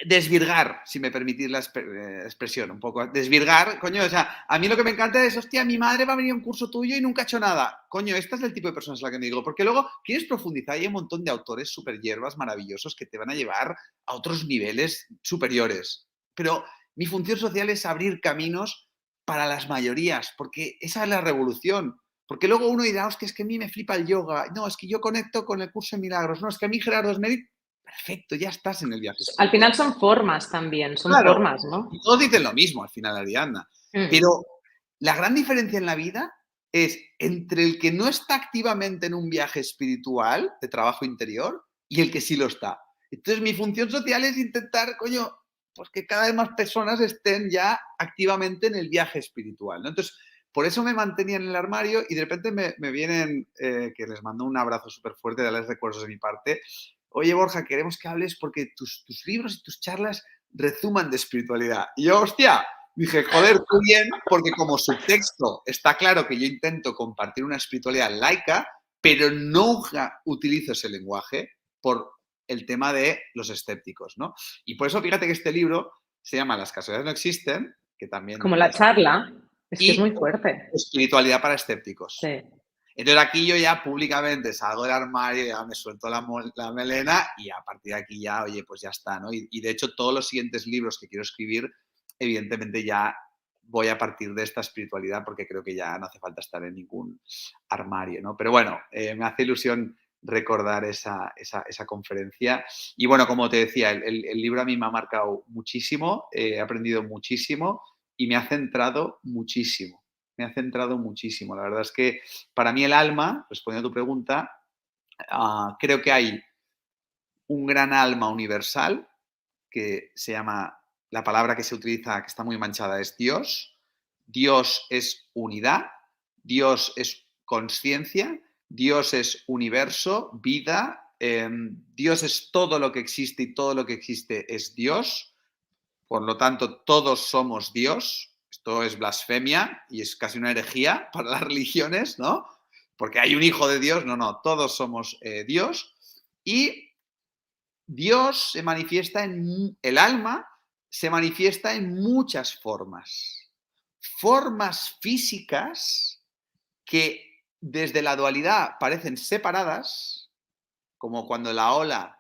desvirgar, si me permitís la expresión, un poco. Desvirgar, coño, o sea, a mí lo que me encanta es, hostia, mi madre va a venir a un curso tuyo y nunca ha hecho nada. Coño, esta es el tipo de personas a la que me digo, porque luego quieres profundizar y hay un montón de autores súper hierbas, maravillosos, que te van a llevar a otros niveles superiores. Pero mi función social es abrir caminos para las mayorías, porque esa es la revolución. Porque luego uno dirá, hostia, es que a mí me flipa el yoga. No, es que yo conecto con el curso de milagros. No, es que a mí Gerardo Esmerit. Perfecto, ya estás en el viaje Al espiritual. final son formas también, son Claro, formas, ¿no? y todos dicen lo mismo al final, Ariadna. Mm. Pero la gran diferencia en la vida es entre el que no está activamente en un viaje espiritual de trabajo interior y el que sí lo está. Entonces, mi función social es intentar, coño, pues que cada vez más personas estén ya activamente en el viaje espiritual, ¿no? Entonces, por eso me mantenía en el armario y de repente me vienen, que les mando un abrazo súper fuerte, darles recuerdos de mi parte. Oye, Borja, queremos que hables porque tus libros y tus charlas rezuman de espiritualidad. Y yo, hostia, dije, joder, qué bien, porque como subtexto está claro que yo intento compartir una espiritualidad laica, pero nunca utilizo ese lenguaje por el tema de los escépticos, ¿no? Y por eso fíjate que este libro se llama Las casualidades no existen, que también Como la es, charla, es que es y muy fuerte. espiritualidad para escépticos. Sí. Entonces aquí yo ya públicamente salgo del armario, ya me suelto la melena y a partir de aquí ya, oye, pues ya está, ¿no? Y de hecho todos los siguientes libros que quiero escribir, evidentemente ya voy a partir de esta espiritualidad porque creo que ya no hace falta estar en ningún armario, ¿no? Pero bueno, me hace ilusión recordar esa conferencia. Y bueno, como te decía, el libro a mí me ha marcado muchísimo, he aprendido muchísimo y me ha centrado muchísimo. Me ha centrado muchísimo. La verdad es que para mí el alma, respondiendo a tu pregunta, creo que hay un gran alma universal que se llama, la palabra que se utiliza, que está muy manchada, es Dios. Dios es unidad, Dios es conciencia, Dios es universo, vida, Dios es todo lo que existe y todo lo que existe es Dios. Por lo tanto, todos somos Dios. Esto es blasfemia y es casi una herejía para las religiones, ¿no? Porque hay un hijo de Dios. No, no, todos somos Dios. Y Dios se manifiesta el alma se manifiesta en muchas formas. Formas físicas que desde la dualidad parecen separadas, Como cuando la ola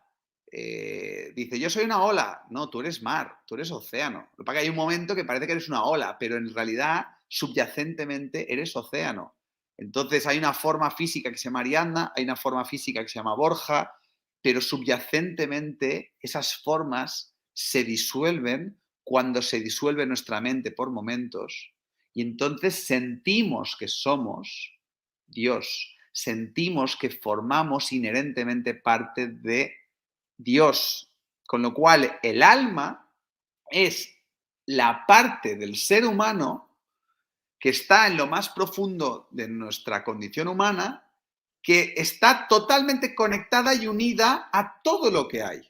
dice, yo soy una ola. No, tú eres mar, tú eres océano. Lo que pasa es que hay un momento que parece que eres una ola, pero en realidad, subyacentemente, eres océano. Entonces hay una forma física que se llama Ariadna, hay una forma física que se llama Borja, pero subyacentemente esas formas se disuelven cuando se disuelve nuestra mente por momentos y entonces sentimos que somos Dios, sentimos que formamos inherentemente parte de Dios, con lo cual el alma es la parte del ser humano que está en lo más profundo de nuestra condición humana, que está totalmente conectada y unida a todo lo que hay,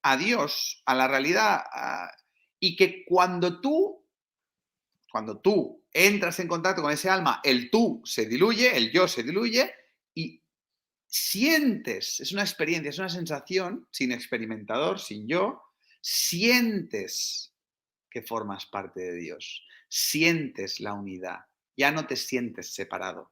a Dios, a la realidad, y que cuando tú entras en contacto con ese alma, el tú se diluye, el yo se diluye y sientes, es una experiencia, es una sensación, sin experimentador, sin yo, sientes que formas parte de Dios, sientes la unidad, ya no te sientes separado,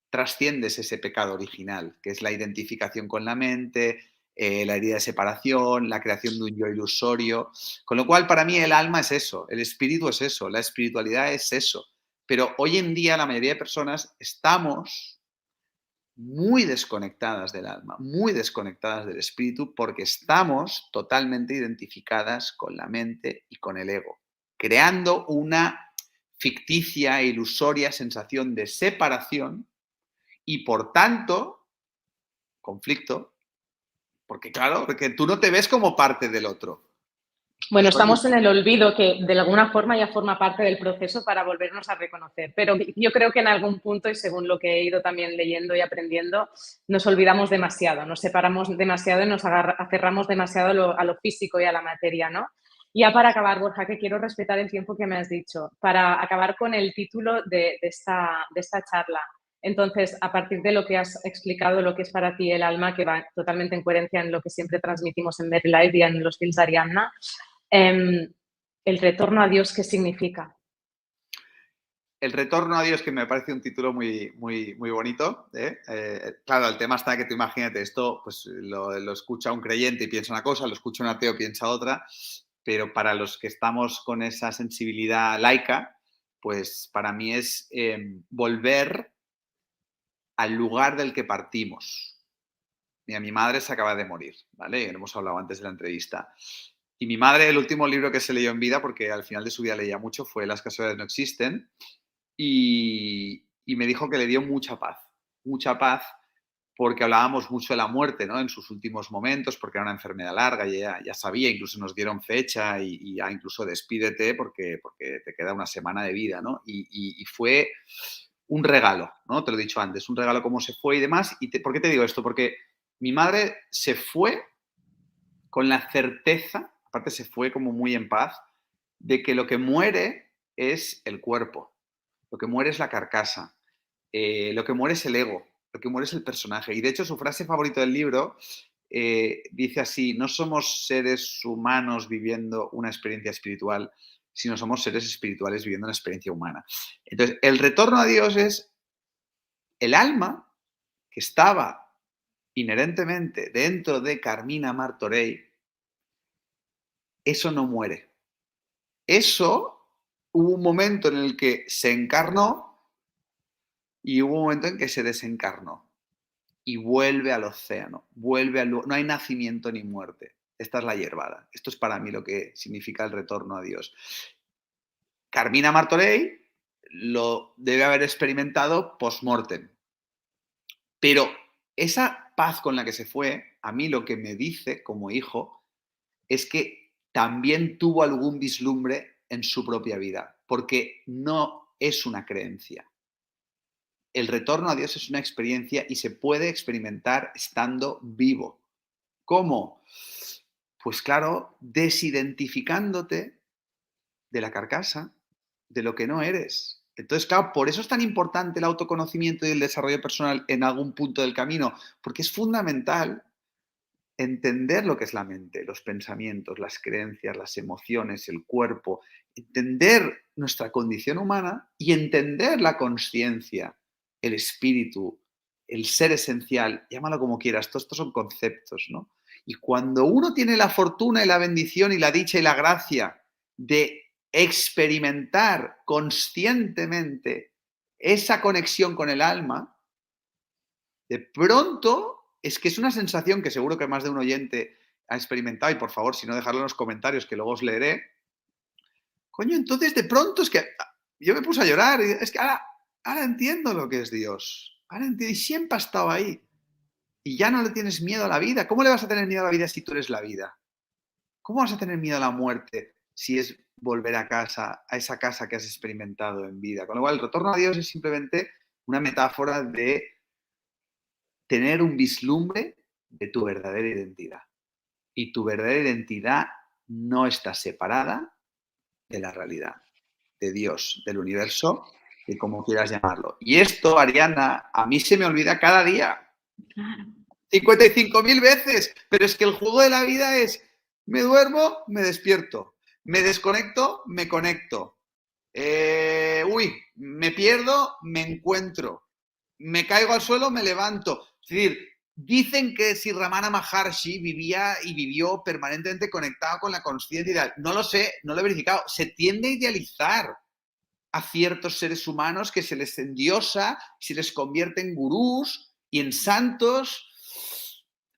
trasciendes ese pecado original, que es la identificación con la mente, la herida de separación, la creación de un yo ilusorio, con lo cual para mí el alma es eso, el espíritu es eso, la espiritualidad es eso, pero hoy en día la mayoría de personas estamos muy desconectadas del alma, muy desconectadas del espíritu, porque estamos totalmente identificadas con la mente y con el ego, creando una ficticia e ilusoria sensación de separación y, por tanto, conflicto, porque claro, porque tú no te ves como parte del otro. Bueno, estamos en el olvido que de alguna forma ya forma parte del proceso para volvernos a reconocer, pero yo creo que en algún punto, y según lo que he ido también leyendo y aprendiendo, nos olvidamos demasiado, nos separamos demasiado y nos aferramos demasiado a lo físico y a la materia, ¿no? Ya para acabar, Borja, que quiero respetar el tiempo que me has dicho, para acabar con el título de esta charla. Entonces, a partir de lo que has explicado, lo que es para ti el alma, que va totalmente en coherencia en lo que siempre transmitimos en Merry Life y en los Fields de Ariadna, el retorno a Dios, ¿qué significa? El retorno a Dios, que me parece un título muy, muy, muy bonito. Claro, el tema está que tú imagínate, esto pues lo escucha un creyente y piensa una cosa, lo escucha un ateo y piensa otra, pero para los que estamos con esa sensibilidad laica, pues para mí es volver al lugar del que partimos. Mira, mi madre se acaba de morir, ¿vale? Hemos hablado antes de la entrevista. Y mi madre, el último libro que se leyó en vida, porque al final de su vida leía mucho, fue Las casualidades no existen. Y me dijo que le dio mucha paz, porque hablábamos mucho de la muerte, ¿no? En sus últimos momentos, porque era una enfermedad larga, y ella ya sabía, incluso nos dieron fecha y ya incluso despídete porque te queda una semana de vida, ¿no? Y fue un regalo, ¿no? Te lo he dicho antes, un regalo cómo se fue y demás. ¿Por qué te digo esto? Porque mi madre se fue con la certeza, aparte se fue como muy en paz, de que lo que muere es el cuerpo, lo que muere es la carcasa, lo que muere es el ego, lo que muere es el personaje. Y de hecho su frase favorita del libro dice así: no somos seres humanos viviendo una experiencia espiritual, sino somos seres espirituales viviendo una experiencia humana. Entonces, el retorno a Dios es el alma que estaba inherentemente dentro de Carmina Martorell. Eso no muere. Eso hubo un momento en el que se encarnó y hubo un momento en que se desencarnó y vuelve al océano, no hay nacimiento ni muerte. Esta es la hierbada. Esto es para mí lo que significa el retorno a Dios. Carmina Martorell lo debe haber experimentado post-mortem, pero esa paz con la que se fue, a mí lo que me dice como hijo es que también tuvo algún vislumbre en su propia vida, porque no es una creencia. El retorno a Dios es una experiencia y se puede experimentar estando vivo. ¿Cómo? Pues claro, desidentificándote de la carcasa, de lo que no eres. Entonces, claro, por eso es tan importante el autoconocimiento y el desarrollo personal en algún punto del camino, porque es fundamental entender lo que es la mente, los pensamientos, las creencias, las emociones, el cuerpo, entender nuestra condición humana y entender la consciencia, el espíritu, el ser esencial, llámalo como quieras, todos estos son conceptos, ¿no? Y cuando uno tiene la fortuna y la bendición y la dicha y la gracia de experimentar conscientemente esa conexión con el alma, de pronto es que es una sensación que seguro que más de un oyente ha experimentado, y por favor, si no, dejadlo en los comentarios que luego os leeré. Coño, entonces de pronto es que yo me puse a llorar, y es que ahora entiendo lo que es Dios, ahora entiendo, y siempre ha estado ahí. Y ya no le tienes miedo a la vida. ¿Cómo le vas a tener miedo a la vida si tú eres la vida? ¿Cómo vas a tener miedo a la muerte si es volver a casa, a esa casa que has experimentado en vida? Con lo cual, el retorno a Dios es simplemente una metáfora de tener un vislumbre de tu verdadera identidad. Y tu verdadera identidad no está separada de la realidad, de Dios, del universo, de como quieras llamarlo. Y esto, Ariana, a mí se me olvida cada día. Claro. 55.000 veces, pero es que el juego de la vida es, me duermo, me despierto, me desconecto, me conecto, me pierdo, me encuentro, me caigo al suelo, me levanto. Es decir, dicen que si Ramana Maharshi vivía y vivió permanentemente conectado con la consciencia ideal. No lo sé, no lo he verificado. Se tiende a idealizar a ciertos seres humanos que se les endiosa, se les convierte en gurús y en santos.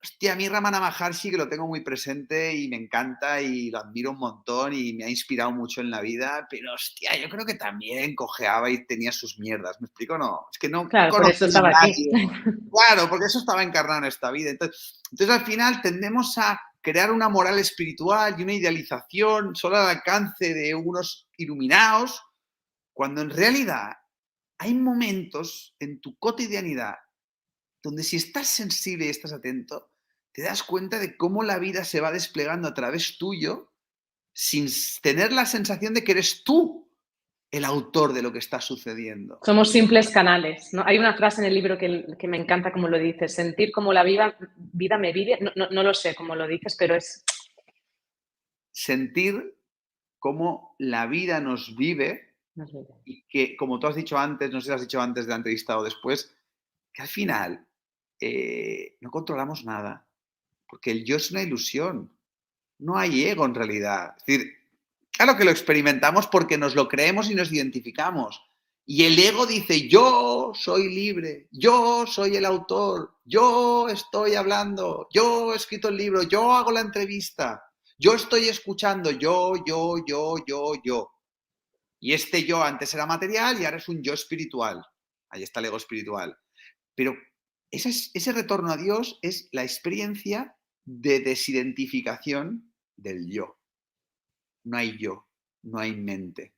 Hostia, a mí Ramana Maharshi, que lo tengo muy presente y me encanta y lo admiro un montón y me ha inspirado mucho en la vida, pero hostia, yo creo que también cojeaba y tenía sus mierdas. ¿Me explico? No, es que no Claro, por eso conozco a estaba aquí. nadie. Claro, porque eso estaba encarnado en esta vida. Entonces, al final tendemos a crear una moral espiritual y una idealización solo al alcance de unos iluminados, cuando en realidad hay momentos en tu cotidianidad donde si estás sensible y estás atento, te das cuenta de cómo la vida se va desplegando a través tuyo sin tener la sensación de que eres tú el autor de lo que está sucediendo. Somos simples canales, ¿no? Hay una frase en el libro que me encanta como lo dices, sentir como la vida me vive, no lo sé cómo lo dices, pero es... Sentir cómo la vida nos vive y que, como tú has dicho antes, no sé si has dicho antes de la entrevista o después, que al final no controlamos nada, porque el yo es una ilusión, no hay ego en realidad. Es decir, claro que lo experimentamos porque nos lo creemos y nos identificamos. Y el ego dice, yo soy libre, yo soy el autor, yo estoy hablando, yo he escrito el libro, yo hago la entrevista, yo estoy escuchando, yo. Y este yo antes era material y ahora es un yo espiritual. Ahí está el ego espiritual. Pero ese retorno a Dios es la experiencia de desidentificación del yo. No hay yo, no hay mente.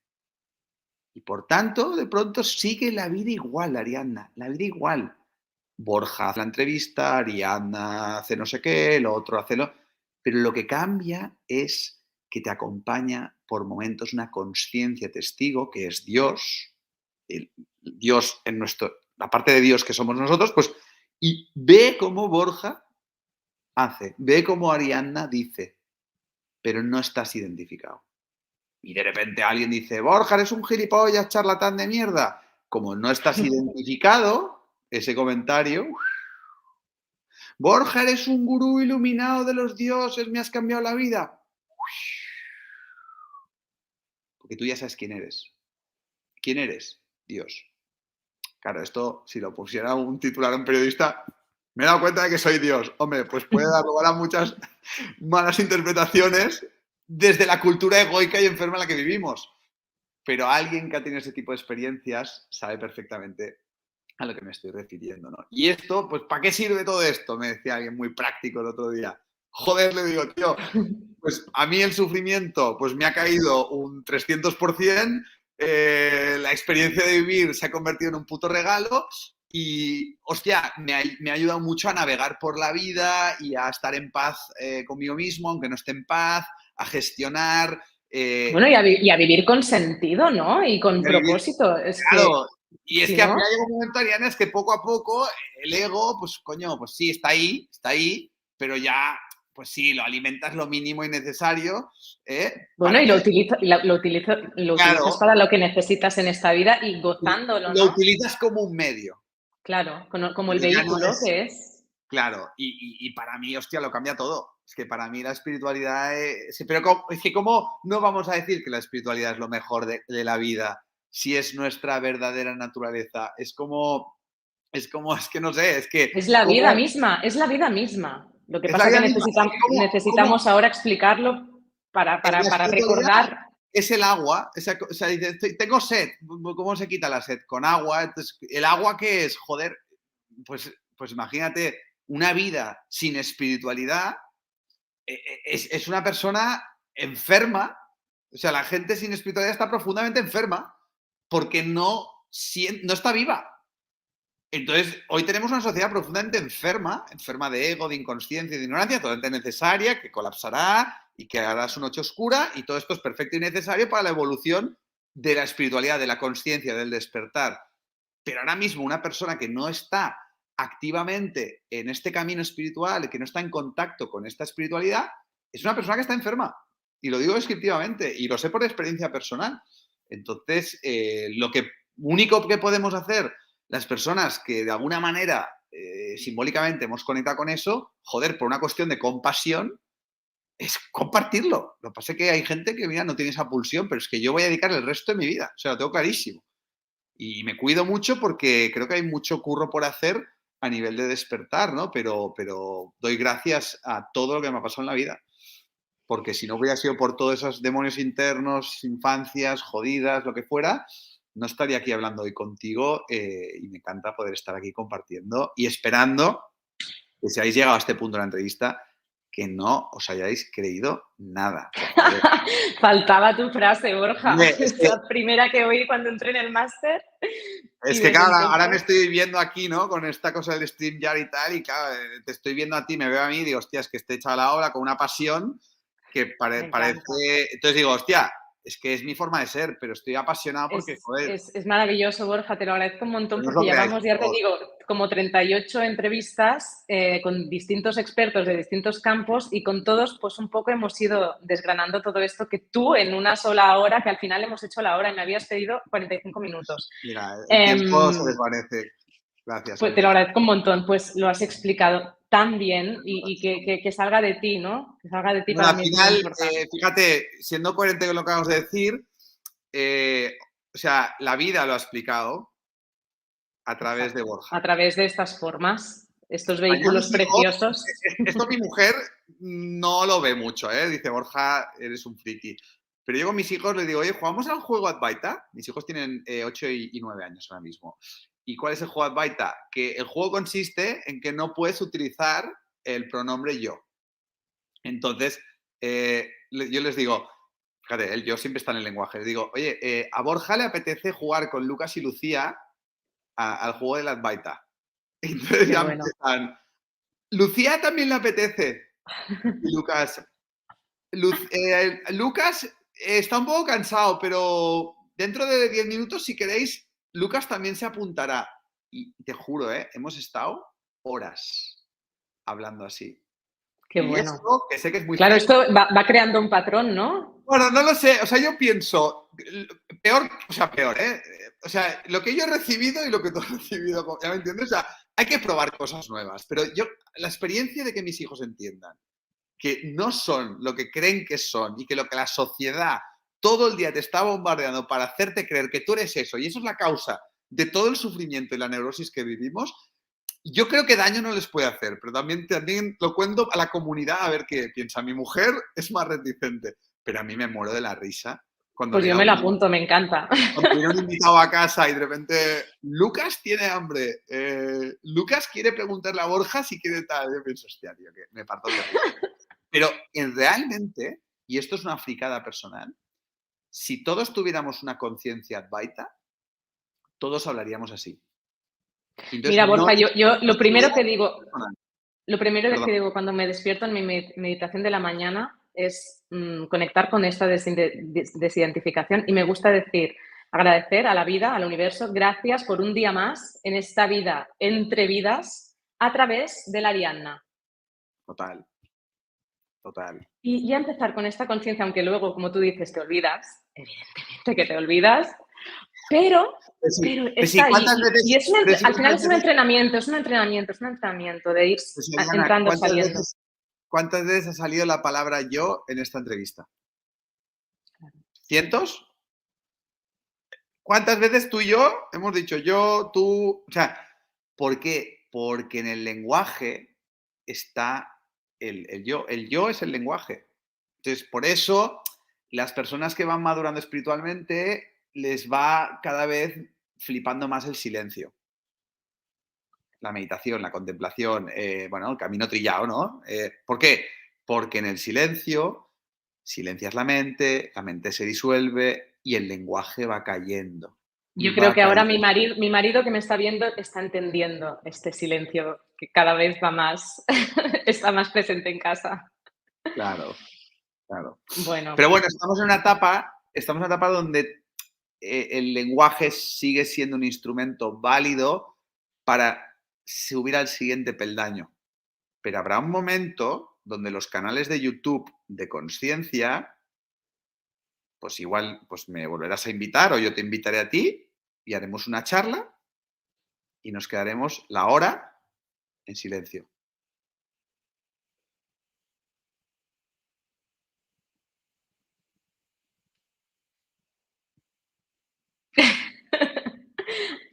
Y por tanto, de pronto sigue la vida igual, Ariadna, la vida igual. Borja hace la entrevista, Ariadna hace no sé qué, lo otro hace lo... Pero lo que cambia es que te acompaña por momentos una conciencia testigo, que es Dios, Dios en la parte de Dios que somos nosotros, pues, y ve cómo Borja hace, ve cómo Ariadna dice, pero no estás identificado. Y de repente alguien dice, Borja, eres un gilipollas, charlatán de mierda. Como no estás identificado, ese comentario, Borja, eres un gurú iluminado de los dioses, me has cambiado la vida. Porque tú ya sabes quién eres. ¿Quién eres? Dios. Claro, esto, si lo pusiera un titular a un periodista, me he dado cuenta de que soy Dios. Hombre, pues puede dar lugar a muchas malas interpretaciones desde la cultura egoica y enferma en la que vivimos. Pero alguien que ha tenido ese tipo de experiencias sabe perfectamente a lo que me estoy refiriendo, ¿no? Y esto, pues, ¿para qué sirve todo esto? Me decía alguien muy práctico el otro día. Joder, le digo, tío, pues a mí el sufrimiento pues me ha caído un 300%, la experiencia de vivir se ha convertido en un puto regalo y, hostia, me ha ayudado mucho a navegar por la vida y a estar en paz conmigo mismo, aunque no esté en paz, a gestionar... Bueno, y a vivir con sentido, ¿no? Y con propósito. Es claro, que, y es si que a mí no... hay un momento, Ariana, es que poco a poco el ego, pues coño, pues sí, está ahí, pero ya, pues sí, lo alimentas lo mínimo y necesario. Bueno, y lo Claro, utilizas para lo que necesitas en esta vida y gozándolo, lo ¿no? utilizas como un medio. Claro, como el Pero ya no vehículo es, que es. claro, y para mí, hostia, lo cambia todo. Es que para mí la espiritualidad sí, pero es que cómo no vamos a decir que la espiritualidad es lo mejor de la vida si es nuestra verdadera naturaleza. Es que no sé, es que Es la vida cómo misma, es la vida misma. Lo que es la pasa que vida misma, es que necesitamos ahora explicarlo la para espiritualidad recordar. es el agua, o sea, dices, tengo sed, ¿cómo se quita la sed? Con agua, entonces, ¿el agua qué es? Joder, pues imagínate una vida sin espiritualidad, es una persona enferma, o sea, la gente sin espiritualidad está profundamente enferma porque no está viva. Entonces, hoy tenemos una sociedad profundamente enferma, enferma de ego, de inconsciencia y de ignorancia, totalmente necesaria, que colapsará y que hará su noche oscura, y todo esto es perfecto y necesario para la evolución de la espiritualidad, de la conciencia, del despertar. Pero ahora mismo una persona que no está activamente en este camino espiritual, que no está en contacto con esta espiritualidad, es una persona que está enferma. Y lo digo descriptivamente, y lo sé por experiencia personal. Entonces, lo único que podemos hacer las personas que de alguna manera simbólicamente hemos conectado con eso, joder, por una cuestión de compasión, es compartirlo. Lo que pasa es que hay gente que, mira, no tiene esa pulsión, pero es que yo voy a dedicar el resto de mi vida. O sea, lo tengo clarísimo. Y me cuido mucho porque creo que hay mucho curro por hacer a nivel de despertar, ¿no? Pero doy gracias a todo lo que me ha pasado en la vida. Porque si no hubiera sido por todos esos demonios internos, infancias, jodidas, lo que fuera, no estaría aquí hablando hoy contigo y me encanta poder estar aquí compartiendo y esperando que si habéis llegado a este punto de la entrevista, que no os hayáis creído nada, por favor. Faltaba tu frase, Borja. Hombre, Es la primera que oí cuando entré en el máster y desde claro, ahora me entonces. estoy viendo aquí, ¿no? Con esta cosa del StreamYard y tal, y claro, te estoy viendo a ti, me veo a mí y digo, hostia, es que este chaval ahora con una pasión que Me parece. encanta. Entonces digo, hostia, es que es mi forma de ser, pero estoy apasionado porque, joder, Es maravilloso, Borja, te lo agradezco un montón pues no os porque lo creáis, llevamos, por ya te favor. digo, como 38 entrevistas con distintos expertos de distintos campos y con todos, pues un poco hemos ido desgranando todo esto que tú en una sola hora, que al final hemos hecho la hora y me habías pedido 45 minutos. Mira, el tiempo se Em, desvanece. Gracias, pues te hombre. lo agradezco un montón, pues lo has explicado tan bien y que salga de ti, ¿no? Que salga de ti Bueno, para al mí es muy final, importante. fíjate, siendo coherente con lo que acabamos de decir, o sea, la vida lo ha explicado a través de Exacto. Borja. A través de estas formas, estos O sea, yo a vehículos mis hijos, preciosos. esto mi mujer no lo ve mucho, ¿eh? Dice, Borja, eres un friki. Pero yo con mis hijos les digo, oye, ¿jugamos al juego Advaita? Mis hijos tienen 8 y 9 años ahora mismo. ¿Y cuál es el juego Advaita? Que el juego consiste en que no puedes utilizar el pronombre yo. Entonces, yo les digo, fíjate, el yo siempre está en el lenguaje. Les digo, oye, a Borja le apetece jugar con Lucas y Lucía al juego del Advaita. Entonces Qué ya bueno. empiezan, Lucía también le apetece. Y Lucas, Lucas está un poco cansado, pero dentro de 10 minutos, si queréis, Lucas también se apuntará. Y te juro, hemos estado horas hablando así. Qué Y bueno. esto, que sé que es muy Claro, feo. esto va creando un patrón, ¿no? Bueno, no lo sé. O sea, yo pienso, peor, o sea, peor, ¿eh? O sea, lo que yo he recibido y lo que tú has recibido, ¿ya me entiendes? O sea, hay que probar cosas nuevas. Pero yo, la experiencia de que mis hijos entiendan que no son lo que creen que son y que lo que la sociedad todo el día te está bombardeando para hacerte creer que tú eres eso y eso es la causa de todo el sufrimiento y la neurosis que vivimos, yo creo que daño no les puede hacer, pero también lo cuento a la comunidad a ver qué piensa. Mi mujer es más reticente, pero a mí me muero de la risa cuando Pues le yo da me lo apunto, me encanta. cuando viene un invitado a casa y de repente Lucas tiene hambre, Lucas quiere preguntarle a Borja si quiere tal. Yo pienso, hostia, tío, que me parto de risa. Pero realmente, y esto es una fricada personal, si todos tuviéramos una conciencia advaita, todos hablaríamos así. Entonces, Mira, no Borja, es yo una seguridad personal. lo primero Perdón. que digo cuando me despierto en mi meditación de la mañana es conectar con esta desidentificación y me gusta decir, agradecer a la vida, al universo, gracias por un día más en esta vida, entre vidas, a través de la Ariadna. Total, total. Y ya empezar con esta conciencia, aunque luego, como tú dices, te olvidas, evidentemente que te olvidas, pero Sí, pues sí, está ahí. ¿cuántas veces, Y pero sí, al final cuántas veces, es un entrenamiento de ir pues, Ariana, entrando, saliendo. cuántas veces ha salido la palabra yo en esta entrevista? ¿Cientos? ¿Cuántas veces tú y yo hemos dicho yo, tú? O sea, ¿por qué? Porque en el lenguaje está el yo. El yo es el lenguaje. Entonces, por eso las personas que van madurando espiritualmente les va cada vez flipando más el silencio, la meditación, la contemplación, bueno, el camino trillado, ¿no? ¿Por qué? Porque en el silencio silencias la mente se disuelve y el lenguaje va cayendo. Y Yo creo va que ahora cayendo. mi marido que me está viendo está entendiendo este silencio que cada vez va más, está más presente en casa. Claro, claro. Bueno, Pero bueno, estamos en una etapa donde el lenguaje sigue siendo un instrumento válido para subir al siguiente peldaño. Pero habrá un momento donde los canales de YouTube de conciencia, pues igual pues me volverás a invitar o yo te invitaré a ti y haremos una charla y nos quedaremos la hora en silencio.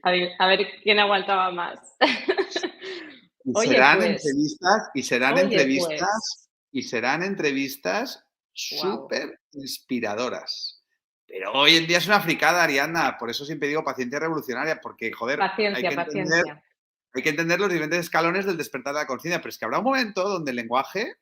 a ver quién aguantaba más. Y Oye, serán pues, entrevistas, y serán oye, entrevistas, pues, y serán entrevistas wow, súper inspiradoras. Pero hoy en día es una fricada, Ariadna, por eso siempre digo paciencia revolucionaria, porque, joder, paciencia, paciencia. hay que entender los diferentes escalones del despertar de la conciencia, pero es que habrá un momento donde el lenguaje,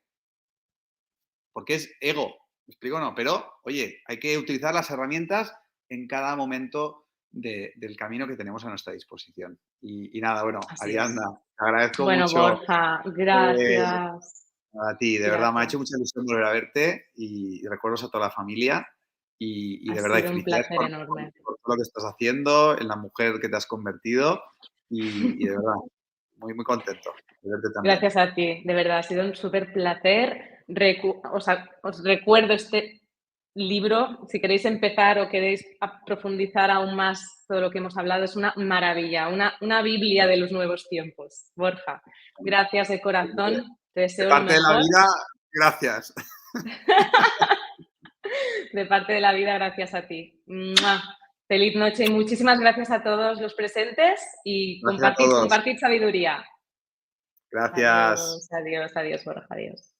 porque es ego, ¿me explico o no? Pero, oye, hay que utilizar las herramientas en cada momento del camino que tenemos a nuestra disposición. Y nada, bueno, Así Ariadna, es. te agradezco Bueno, mucho. Borja, eh, gracias, A ti, de verdad, me ha gracias. hecho mucha ilusión volver a verte y recuerdos a toda la familia y Ha de verdad, y sido un felicidades placer enorme. por todo lo que estás haciendo, en la mujer que te has convertido y de verdad, muy, muy contento de verte también. Gracias a ti, de verdad, ha sido un súper placer. Os recuerdo este libro, si queréis empezar o queréis profundizar aún más todo lo que hemos hablado, es una maravilla, una Biblia de los nuevos tiempos. Borja, gracias de corazón, te De deseo lo parte de la mejor. vida, gracias. De parte de la vida, gracias a ti. ¡Mua! Feliz noche y muchísimas gracias a todos los presentes y Gracias a todos. compartid sabiduría. Gracias. Adiós, adiós, adiós, Borja, adiós.